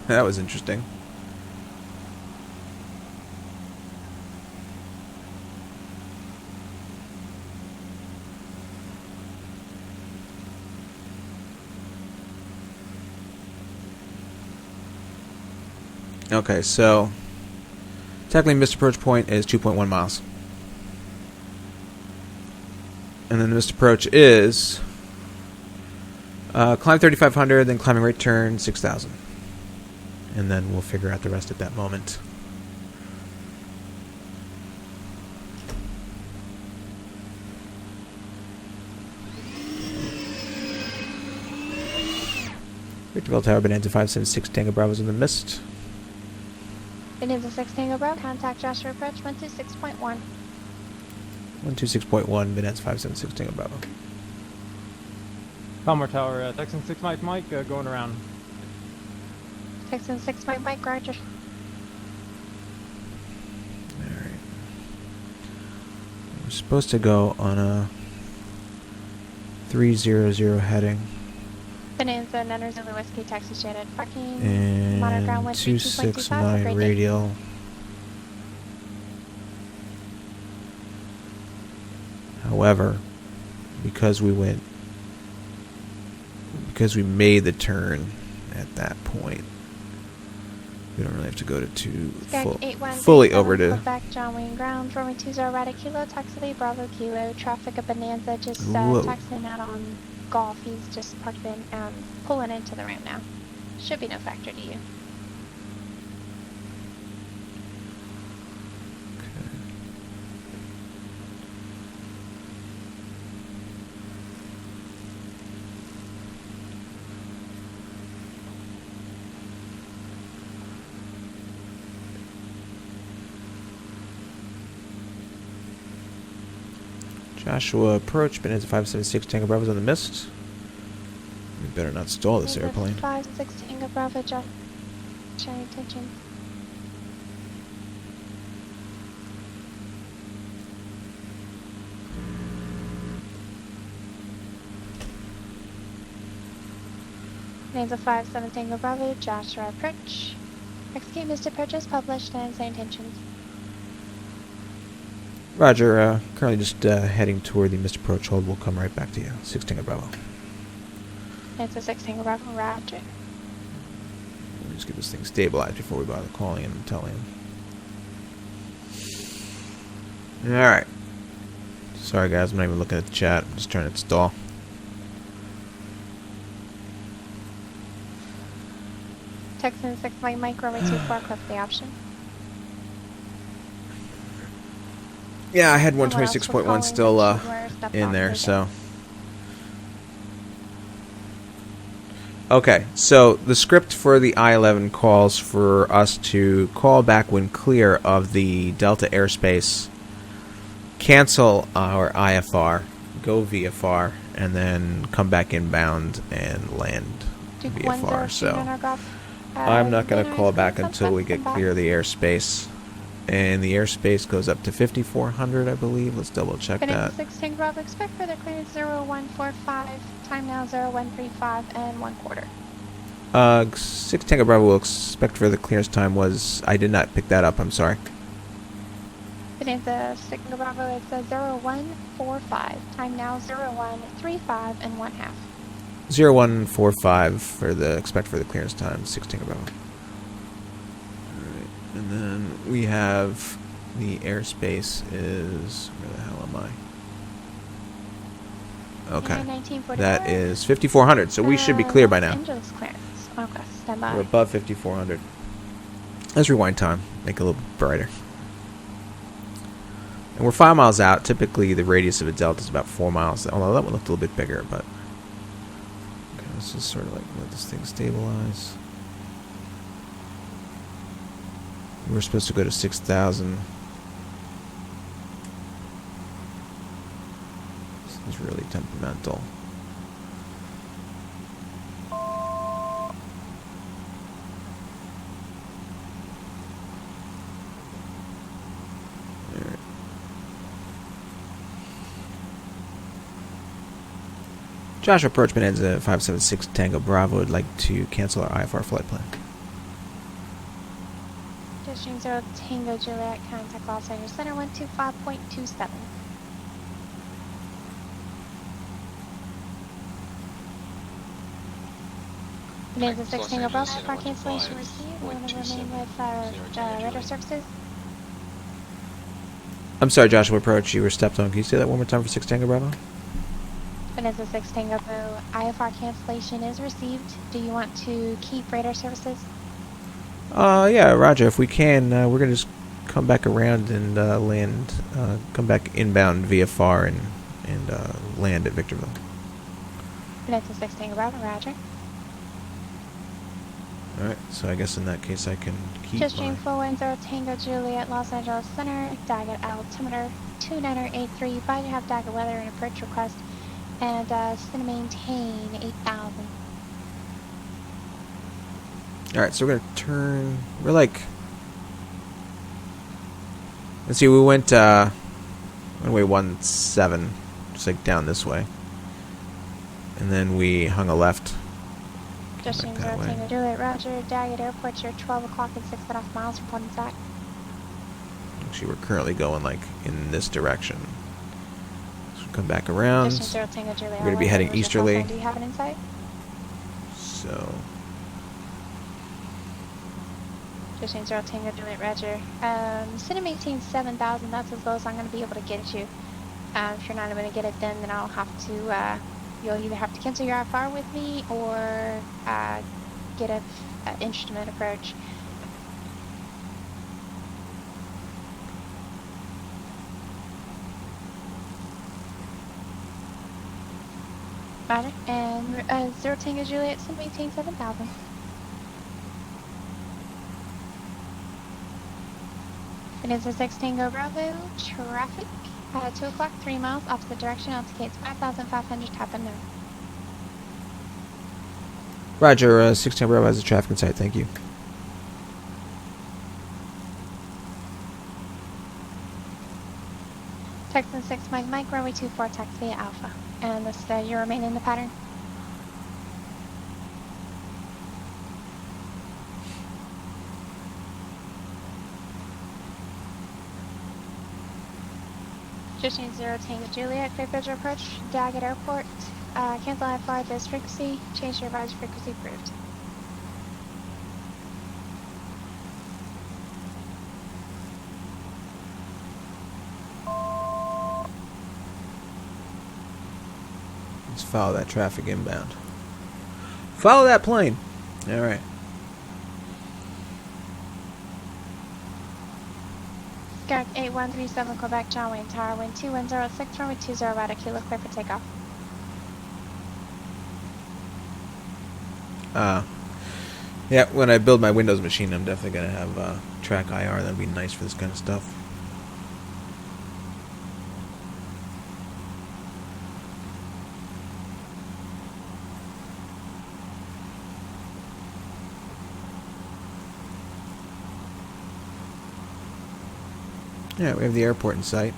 That was interesting. Okay, so technically missed approach point is 2.1 miles. And then the missed approach is climb 3,500, then climbing right turn 6,000. And then we'll figure out the rest at that moment. Victorville Tower, Bonanza 576, Tango Bravo's in the mist. Bonanza 6 Tango Bravo, contact Joshua approach 126.1. 126.1, Bonanza 576, Tango Bravo. Palmer Tower, Texan 6 Mike Mike, going around. Texan 6 Mike, Roger. Alright. We're supposed to go on a 300 heading. Bonanza, Nunner Zulu Whiskey, Taxi Shaded, parking, And modern ground wind 269 radial. However, because we made the turn at that point, we don't really have to go to fully over to Quebec, John Wayne ground, runway 20 right Kilo, taxi Bravo Kilo, traffic at Bonanza, just taxiing out on Golf. He's just parked in and pulling into the ramp now. Should be no factor to you. Joshua approach, Bonanza 576, Tango Bravo's on the mist. We better not stall this airplane. 5-6 Tango Bravo, Joshua, showing attention. Bonanza 5-7 Tango Bravo, Joshua approach. Execute missed approach as published and say intentions. Roger, currently just heading toward the missed approach hold. We'll come right back to you. 6 Tango Bravo. It's a 6 Tango Bravo, Roger. We'll just get this thing stabilized before we bother calling him and telling him. Alright. Sorry guys, I'm not even looking at the chat. I'm just trying to stall. Texan 6 Mike, runway 24, clip the option. Yeah, I had 126.1 still in there, so. Okay, so the script for the I-11 calls for us to call back when clear of the Delta airspace, cancel our IFR, go VFR, and then come back inbound and land VFR. So I'm not going to call back until we get clear of the airspace. And the airspace goes up to 5,400, I believe. Let's double check that. 6 Tango Bravo, expect further clearance 0145, time now 0135 and 1/4. 6 Tango Bravo will expect further clearance time was, I did not pick that up, I'm sorry. Bonanza 6 Tango Bravo, it's 0145, time now 0135 and 1/2. 0145 for the expect for the clearance time, 6 Tango Bravo. And then we have the airspace is, where the hell am I? Okay. 1944. That is 5,400, so we should be clear by Los now. Angeles clearance. Okay, stand by. We're above 5,400. Let's rewind time. Make it a little brighter. And we're 5 miles out. Typically, the radius of a delta is about 4 miles. Although that one looked a little bit bigger, but... Okay, let's just sort of like let this thing stabilize. We're supposed to go to 6,000. This is really temperamental. Alright. Josh, approach Bonanza 576 Tango Bravo would like to cancel our IFR flight plan. District 0 Tango Juliet, contact Los Angeles Center 125.27. Bonanza 6 Tango Bravo, for cancellation received. We want to remain with radar services. I'm sorry, Joshua Approach, you were stepped on. Can you say that one more time for 6 Tango Bravo? Bonanza 6 Tango Bravo, IFR cancellation is received. Do you want to keep radar services? Yeah, Roger. If we can, we're gonna just come back around and land, come back inbound VFR and land at Victorville. Bonanza 6 Tango Bravo, Roger. All right. So I guess in that case, I can keep. District 410 Tango Juliet, Los Angeles Center, Daggett altimeter 2983. You have Daggett weather and approach request, and it's gonna maintain 8,000. All right, so we're gonna turn. We're like. Let's see. We went way 17, just like down this way, and then we hung a left. District 0 Tango Juliet, Roger. Daggett Airport, you're 12 o'clock and 6.5 miles from point exact. Actually, we're currently going like in this direction. So we'll come back around. District 0 Tango Juliet. We're gonna be heading easterly. Do you have an insight? So. District 0 Tango Juliet, Roger. City maintains 7,000. That's as low as I'm going to be able to get you. If you're not able to get it, then I'll have to. You'll either have to cancel your IFR with me or get a instrument approach. Roger. And 0 Tango Juliet, City maintains 7,000. It is a 6 Tango Bravo, traffic, 2 o'clock, 3 miles, opposite direction, alticates 5,500, tap in now. Roger, 6 Tango Bravo has a traffic in sight, thank you. Texan 6 Mike, runway 24, taxi via Alpha. And this, you remain in the pattern? District 0 Tango Juliet, clear visual approach, Daggett Airport, cancel IFR this frequency, change your advisory frequency approved. Let's follow that traffic inbound. Follow that plane. All right. Skype 8137 Quebec, John Wayne Tower, wind 2106, runway 20 right at Kilo, clear for takeoff. Yeah, when I build my Windows machine, I'm definitely going to have track IR. That'd be nice for this kind of stuff. Yeah, we have the airport in sight.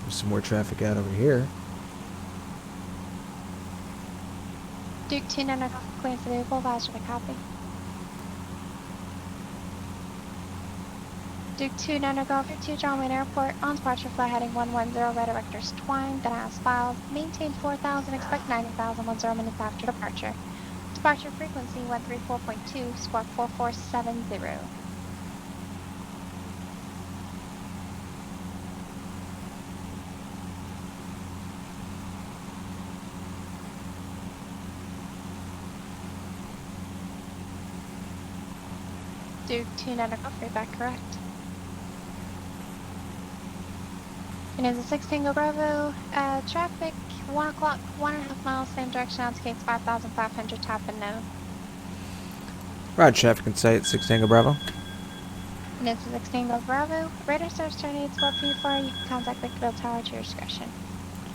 There's some more traffic out over here. Duke 29 clear for the vehicle, advisor to copy. Duke 29 Golf 2 John Wayne Airport, on departure flight heading 110, right directors Twine, then as filed, maintain 4,000, expect 90,000, 10 minutes after departure. Departure frequency 134.2, squawk 4470. Duke 29 back correct. And is a 6 Tango Bravo, traffic 1 o'clock, 1.5 miles, same direction, outskates 5,500, tap and no. Roger, traffic in sight, 6 Tango Bravo. And it's a 6 Tango Bravo, radar service terminated, squawk V4, you can contact Victorville Tower to your discretion.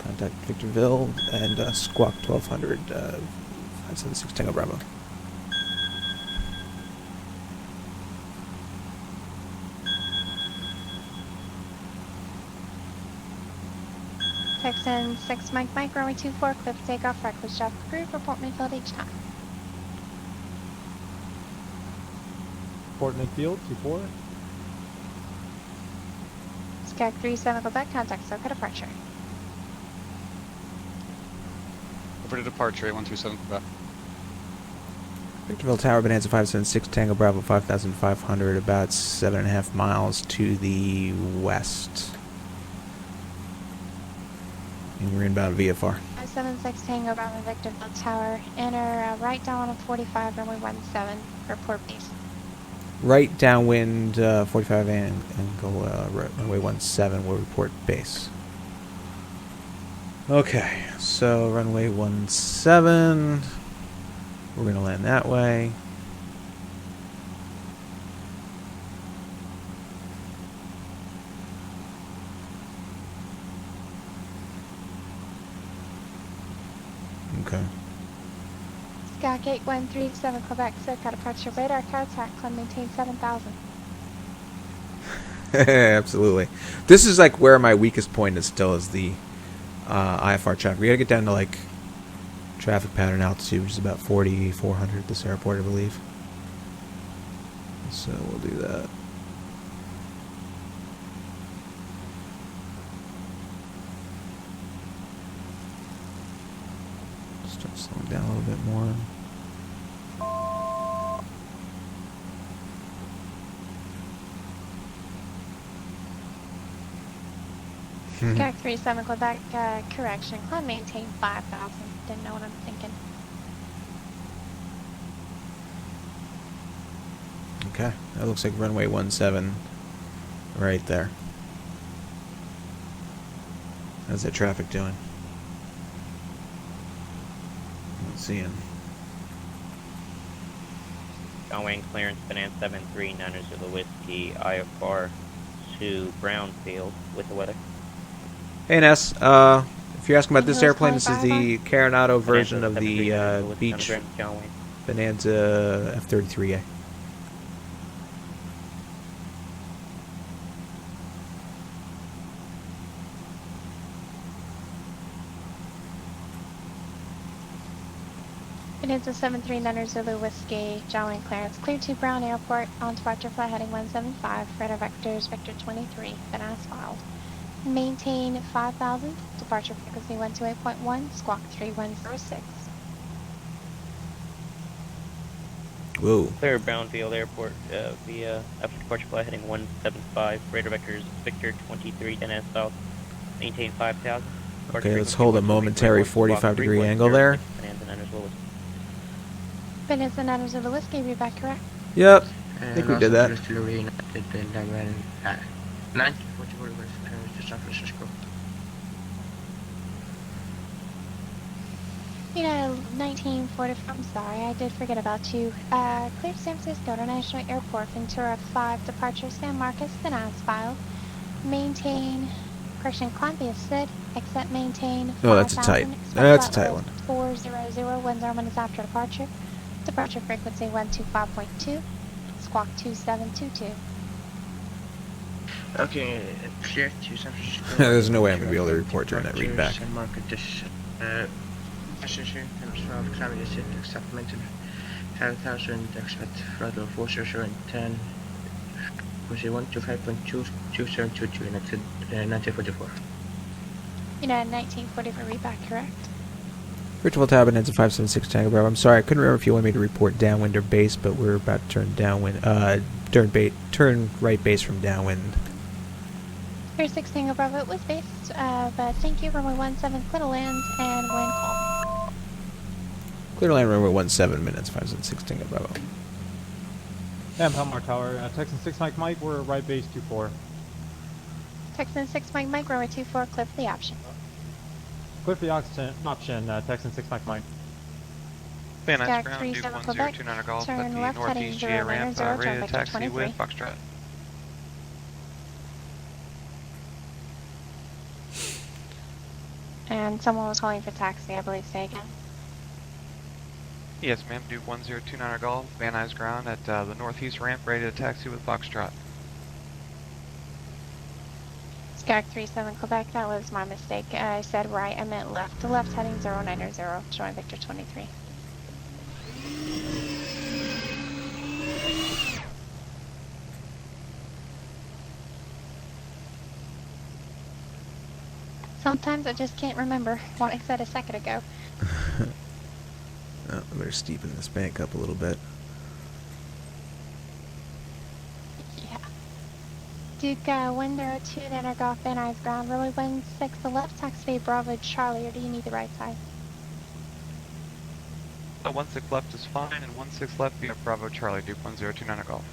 Contact Victorville and squawk 1200, 576 Tango Bravo. Texan 6 Mike runway 24, clear for takeoff, reckless traffic approved, report midfield each time. Port midfield, 24. Skag 37 Quebec, contact SoCal departure. Over to departure, 827 Quebec. Victorville Tower, Bonanza 576 Tango Bravo, 5,500, about 7.5 miles to the west. And we're inbound VFR. 576 Tango Bravo, Victorville Tower, enter right down on 45, runway 17, report base. Right downwind, 45 angle, runway 17 will report base. Okay, so runway 17, we're going to land that way. Okay. Skag 8137 Quebec, SoCal departure, radar contact, climb maintain 7,000. Absolutely. This is like where my weakest point is still is the IFR traffic. We gotta get down to like traffic pattern altitude, which is about 4,400 at this airport, I believe. So we'll do that. Start slowing down a little bit more. Skag 37 Quebec, correction, climb maintain 5,000. Didn't know what I'm thinking. Okay, that looks like runway 17 right there. How's that traffic doing? Not seeing. Going Clarence, Bonanza 739 is the whiskey, IFR to Brownfield with the weather. Hey Ness, if you're asking about this airplane, this is the Carenado version of the Beech Bonanza F33A. It is a 739 Zulu Whiskey, John Wayne Clarence, clear to Brown Airport, on departure flight heading 175, radar vectors, Victor 23, then as filed. Maintain 5,000, departure frequency 128.1, squawk 3106. Whoa. Clear Brownfield Airport via after departure flight heading 175, radar vectors Victor 23, then as south. Maintain 5,000. Okay, let's hold a momentary 45-degree angle there. Bonanza 9 Zulu Whiskey, be back correct? Yep, I think we did that. 1944 West to San Francisco. You know, 1944, I'm sorry, I did forget about you. Clear to San Francisco International Airport, Ventura 5, departure San Marcos, then as filed. Maintain, correction, climb via SID, except maintain 5,000. Oh, that's a tight. That's a tight one. 400, 10 minutes after departure. Departure frequency 125.2, squawk 2722. Okay, clear to San Francisco. There's no way I'm going to be able to report during that read back. San Marcos, passenger, times 12, climbing the SID, accept maintain 5,000, expect throttle 400 and 10. Was it 125.2, 2722, and exit 1944. You know, 1944 read back correct? Victorville Tower Bonanza 576 Tango Bravo. I'm sorry, I couldn't remember if you wanted me to report downwind or base, but we're about to turn downwind. Turn right base from downwind. 36 Tango Bravo, it was based, but thank you, runway 17, clear to land, and wind calm. Clear to land runway 17 minutes, 576 Tango Bravo. Yeah, Palomar Tower, Texan 6 Mike, we're right base 24. Texan 6 Mike, runway 24, clear for the option. Clear for the option, Texan 6 Mike. Van Nuys Skag ground, 37 Duke Quebec, 1029 Golf at turn the left heading northeast 0 GA liner ramp, 0, ready turn to Victor taxi 23. with Foxtrot. And someone was calling for taxi, I believe, say again. Yes, ma'am, Duke 1029 Golf, Van Nuys ground at the northeast ramp, ready to taxi with Foxtrot. Skag 37 Quebec, that was my mistake. I said right, I meant left. The left heading 090, showing Victor 23. Sometimes I just can't remember what I said a second ago. I better steepen this bank up a little bit. Yeah. Duke, wind 02, then Golf, Van Nuys ground, really wind 6, the left, taxi Bravo Charlie, or do you need the right side? The 16 left is fine, and 16 left via Bravo Charlie, Duke 1029 Golf.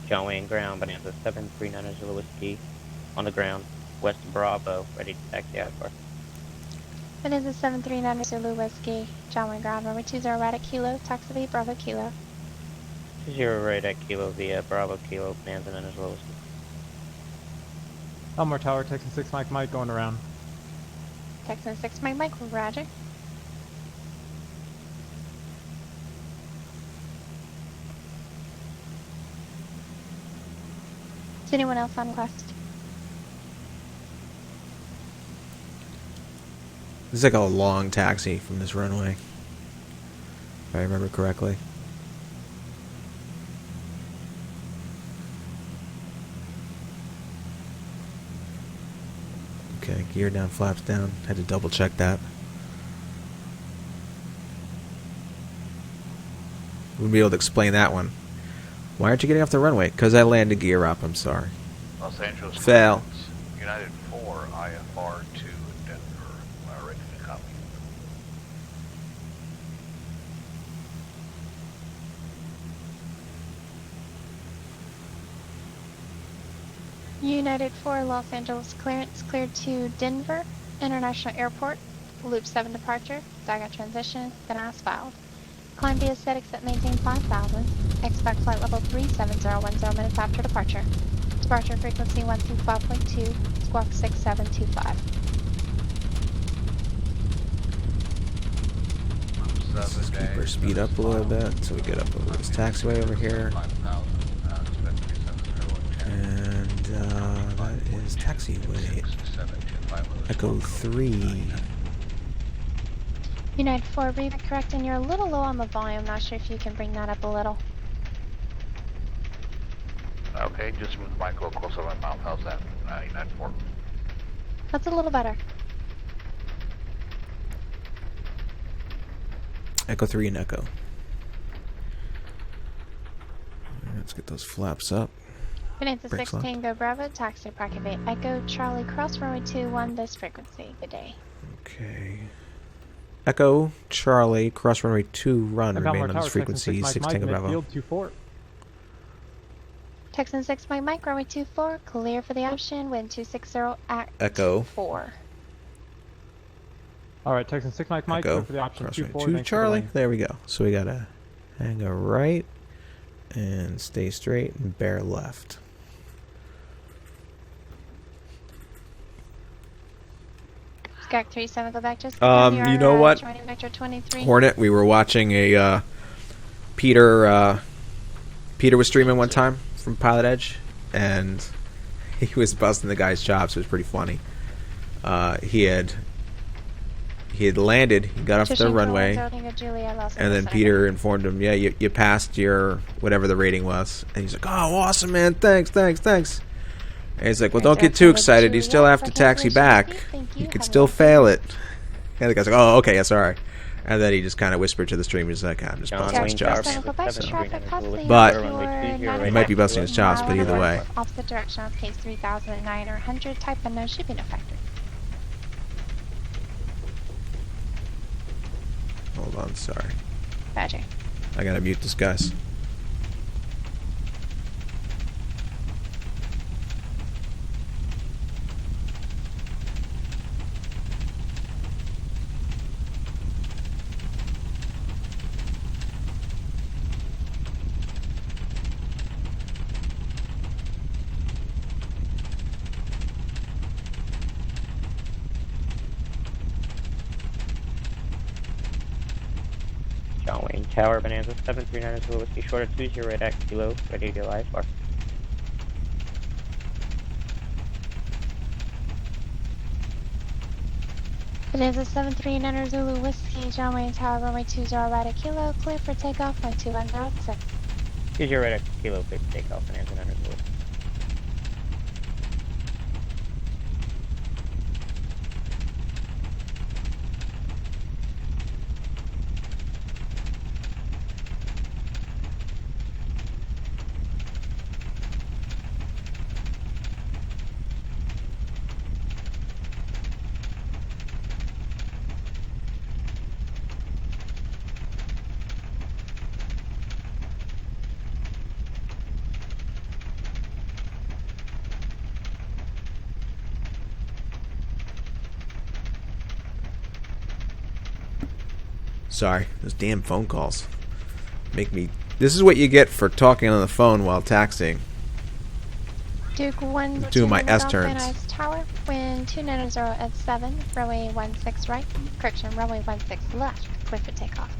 John Wayne ground, Bonanza 739 Zulu Whiskey on the ground, west of Bravo, ready to taxi out of car. It is a 739 Zulu Whiskey, John Wayne ground, runway 20 right at Kilo, taxi Bravo Kilo. 20 right at Kilo via Bravo Kilo, Bonanza 9 Zulu Whiskey. Palomar Tower, Texan 6 Mike going around. Texan 6 Mike, roger. Is anyone else on quest? This is like a long taxi from this runway, if I remember correctly. Okay, gear down, flaps down. Had to double check that. Wouldn't be able to explain that one. Why aren't you getting off the runway? Because I landed gear up, I'm sorry. Los Angeles. Fail. United 4, IFR 2, Denver. Ready to copy. United 4, Los Angeles Clarence, cleared to Denver International Airport, Loop 7 departure, Daga transition, then as filed. Climb via set except maintain 5,000. Expect flight level 37010 minutes after departure. Departure frequency 125.2, squawk 6725. Let's keep our speed up a little bit so we get up over this taxiway over here. And that is taxiway Echo 3. United 4, read it correct, and you're a little low on the volume. Not sure if you can bring that up a little. Okay, just move the mic a little closer to my mouth. How's that? United 4. That's a little better. Echo 3 and Echo. Let's get those flaps up. Bonanza Brakes 6 locked. Tango Bravo, taxi Park of 8 Echo, Charlie Cross, runway 21, this frequency. Good day. Okay. Echo, Charlie, cross runway 2, run, And remain Palomar on Tower, this frequency, Texan 6 Mike, Tango Bravo. midfield 24. Texan 6 Mike, runway 24, clear for the option, wind 260 at Echo. 4. Alright, Texan 6 Mike, clear Echo, for the option cross 24. runway 2, thanks for the Charlie. lane. There we go. So we gotta hang a right and stay straight and bear left. Skag 37, go back just You know what? joining Vector 23. Hornet, we were watching a Peter was streaming one time from PilotEdge, and he was busting the guy's chops. It was pretty funny. He had landed, he got off the runway, and then Peter informed him, yeah, you passed your whatever the rating was, and he's like, oh, awesome, man, thanks. And he's like, well, don't get too excited. You still have to taxi back. You can still fail it. And the guy's like, oh, okay, yeah, sorry. And then he just kind of whispered to the stream. He's like, I'm just busting his chops. But he might be busting his chops, but either way. Opposite direction of case 3900, type and no shipping effective. Hold on, sorry. Roger. I gotta mute this, guys. John Wayne Tower, Bonanza 739 Whiskey Short of 20 right at Kilo, ready to go live. Bar. Bonanza 739 Zulu Whiskey, John Wayne Tower, runway 20 right at Kilo, clear for takeoff, 12106. 20 right at Kilo, clear for takeoff, Bonanza 9 Zulu. Sorry, those damn phone calls make me... This is what you get for talking on the phone while taxiing. Duke 1, doing my S Van turns. Nuys Tower, wind 290 at 7, runway 16 right, correction, runway 16 left, clear for takeoff.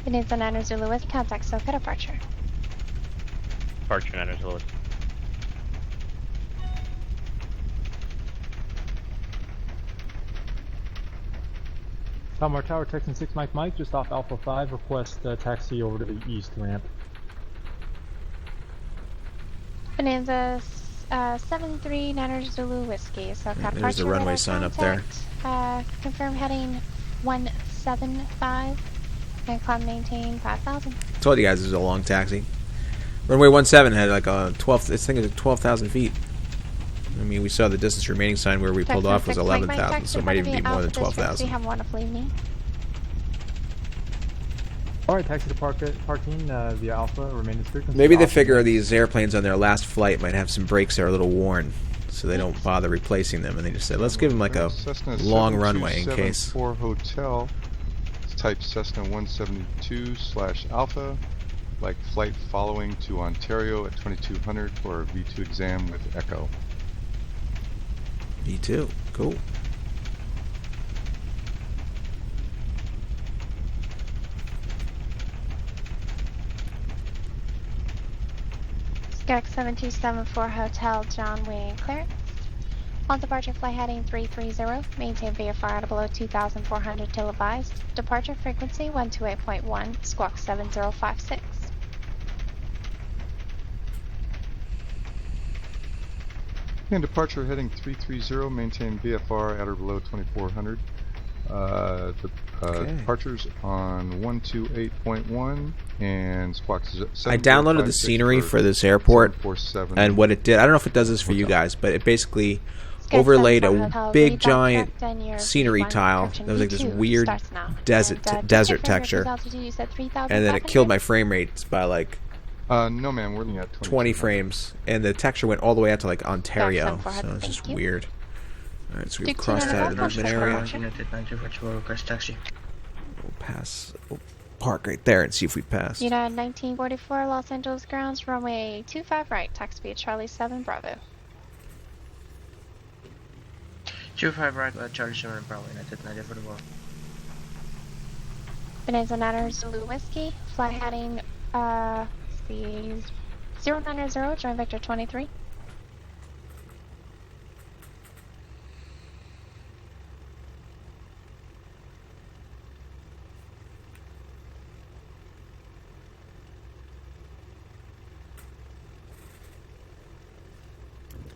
Bonanza 9 Zulu with contact Soka departure. Departure 9 Zulu. Palomar Tower, Texan 6 Mike, just off Alpha 5, request taxi over to the east ramp. Bonanza 739 Zulu Whiskey, so Yeah, there's the runway sign up there. Confirm heading 175 and climb maintain 5000. Told you guys this was a long taxi. Runway 17 had like a 12. This thing is 12,000 feet. I mean, we saw the distance remaining sign where we pulled off was 11,000, so it might even be more than 12,000. We have one to leave me. Alright, taxi to parking via Alpha, remain in frequency. Maybe they figure these airplanes on their last flight might have some brakes that are a little worn, so they don't bother replacing them, and they just said, let's give them like a long runway in case. For hotel, it's type Cessna 172/Alpha, like flight following to Ontario at 2200 for a V2 exam with Echo. V2, cool. Skag 7274 Hotel, John Wayne Clarence. On departure flight heading 330, maintain VFR at below 2,400 till advised. Departure frequency 128.1, squawk 7056. And departure heading 330, maintain VFR at or below 2400. Departures on 128.1 and squawk 7056. I downloaded the scenery for this airport, and what it did, I don't know if it does this for you guys, but it basically overlaid a big giant scenery tile that was like this weird desert texture, and then it killed my frame rates by like no man, we're looking at 20 frames, and the texture went all the way out to like Ontario, so it's just weird. Alright, so we've crossed out of the movement area. We'll pass, we'll park right there and see if we pass. United 1944 Los Angeles grounds, runway 25 right, taxi via Charlie 7 Bravo. 25 right, Charlie 7 Bravo, United 1944. Bonanza 9 Zulu Whiskey, fly heading, the 090, join Victor 23.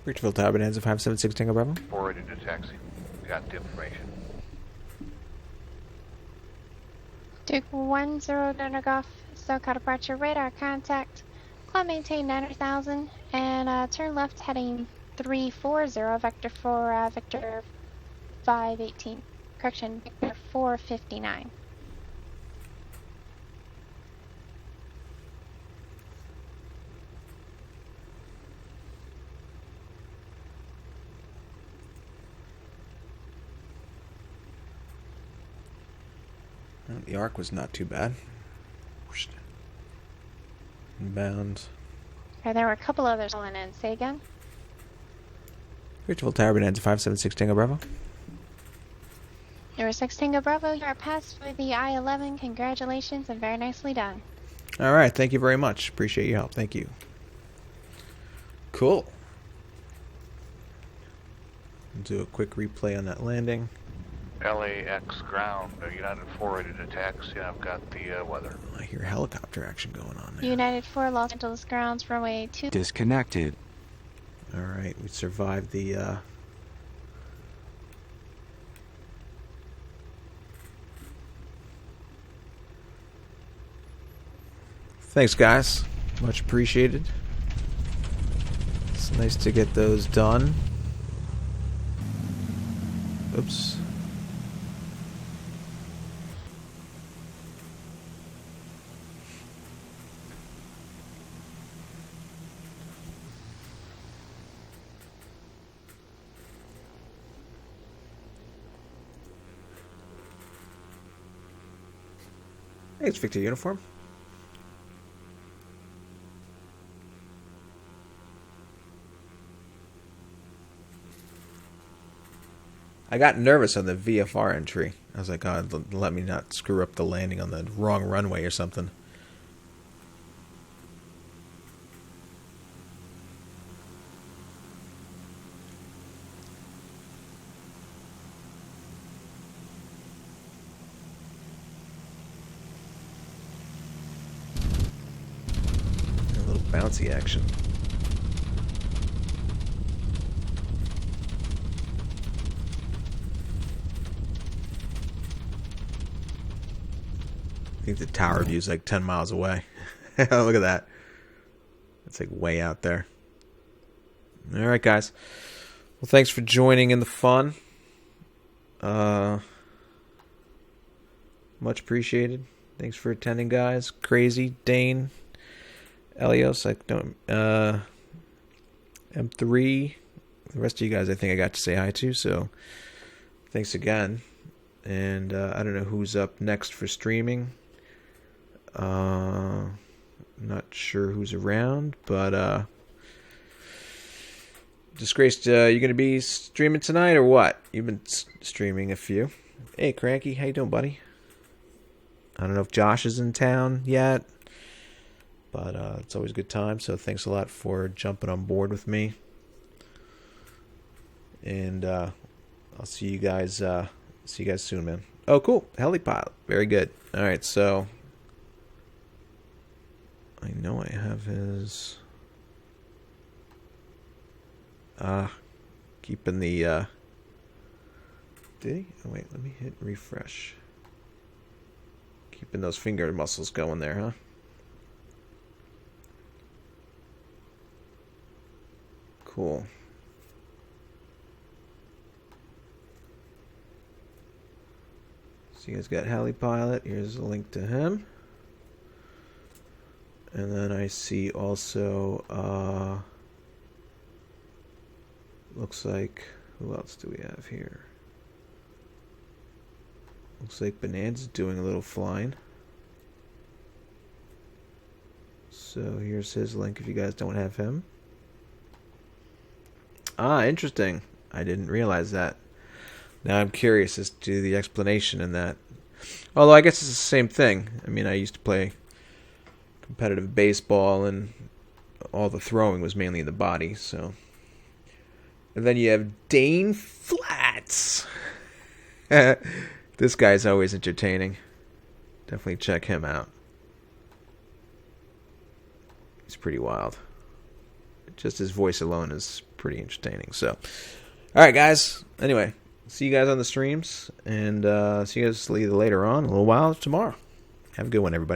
Victorville Tower Bonanza 576 Tango Bravo. Forwarded to taxi. Got the information. Duke 10 Takeoff, SoCal departure, radar contact, climb maintain 9,000, and turn left heading 340, vector for Victor 518. Correction, Victor 459. Well, the arc was not too bad. Inbound. There were a couple others pulling in. Say again? Victorville Tower Bonanza 576 Tango Bravo. There were 6 Tango Bravo. You are passed with the I-11. Congratulations and very nicely done. Alright, thank you very much. Appreciate your help. Thank you. Cool. Do a quick replay on that landing. LAX ground, United forwarded to taxi. I've got the weather. I hear helicopter action going on there. United 4, Los Angeles grounds, runway 2. Disconnected. Alright, we survived the Thanks, guys. Much appreciated. It's nice to get those done. Oops. Hey, it's Victor Uniform. I got nervous on the VFR entry. I was like, God, let me not screw up the landing on the wrong runway or something. A little bouncy action. I think the tower view is like 10 miles away. Look at that. It's like way out there. Alright, guys. Well, thanks for joining in the fun. Much appreciated. Thanks for attending, guys. Crazy, Dane, Elios, M3. The rest of you guys I think I got to say hi to, so thanks again. And I don't know who's up next for streaming. Not sure who's around, but Disgraced, you gonna be streaming tonight or what? You've been streaming a few. Hey, Cranky, how you doing, buddy? I don't know if Josh is in town yet, but it's always a good time. So thanks a lot for jumping on board with me, and I'll see you guys. See you guys soon, man. Oh, cool, helipilot, very good. All right, so. I know I have his keeping the did he? Oh wait, let me hit refresh. Keeping those finger muscles going there, huh? Cool. So you guys got helipilot. Here's a link to him. And then I see also, looks like, who else do we have here? Looks like Bonanza's doing a little flying. So here's his link if you guys don't have him. Ah, interesting. I didn't realize that. Now I'm curious as to the explanation in that. Although I guess it's the same thing. I mean, I used to play competitive baseball, and all the throwing was mainly in the body, so. And then you have Dane Flats. This guy's always entertaining. Definitely check him out. He's pretty wild. Just his voice alone is pretty entertaining. So, all right, guys. Anyway, see you guys on the streams, and see you guys either later on, a little while, tomorrow. Have a good one, everybody.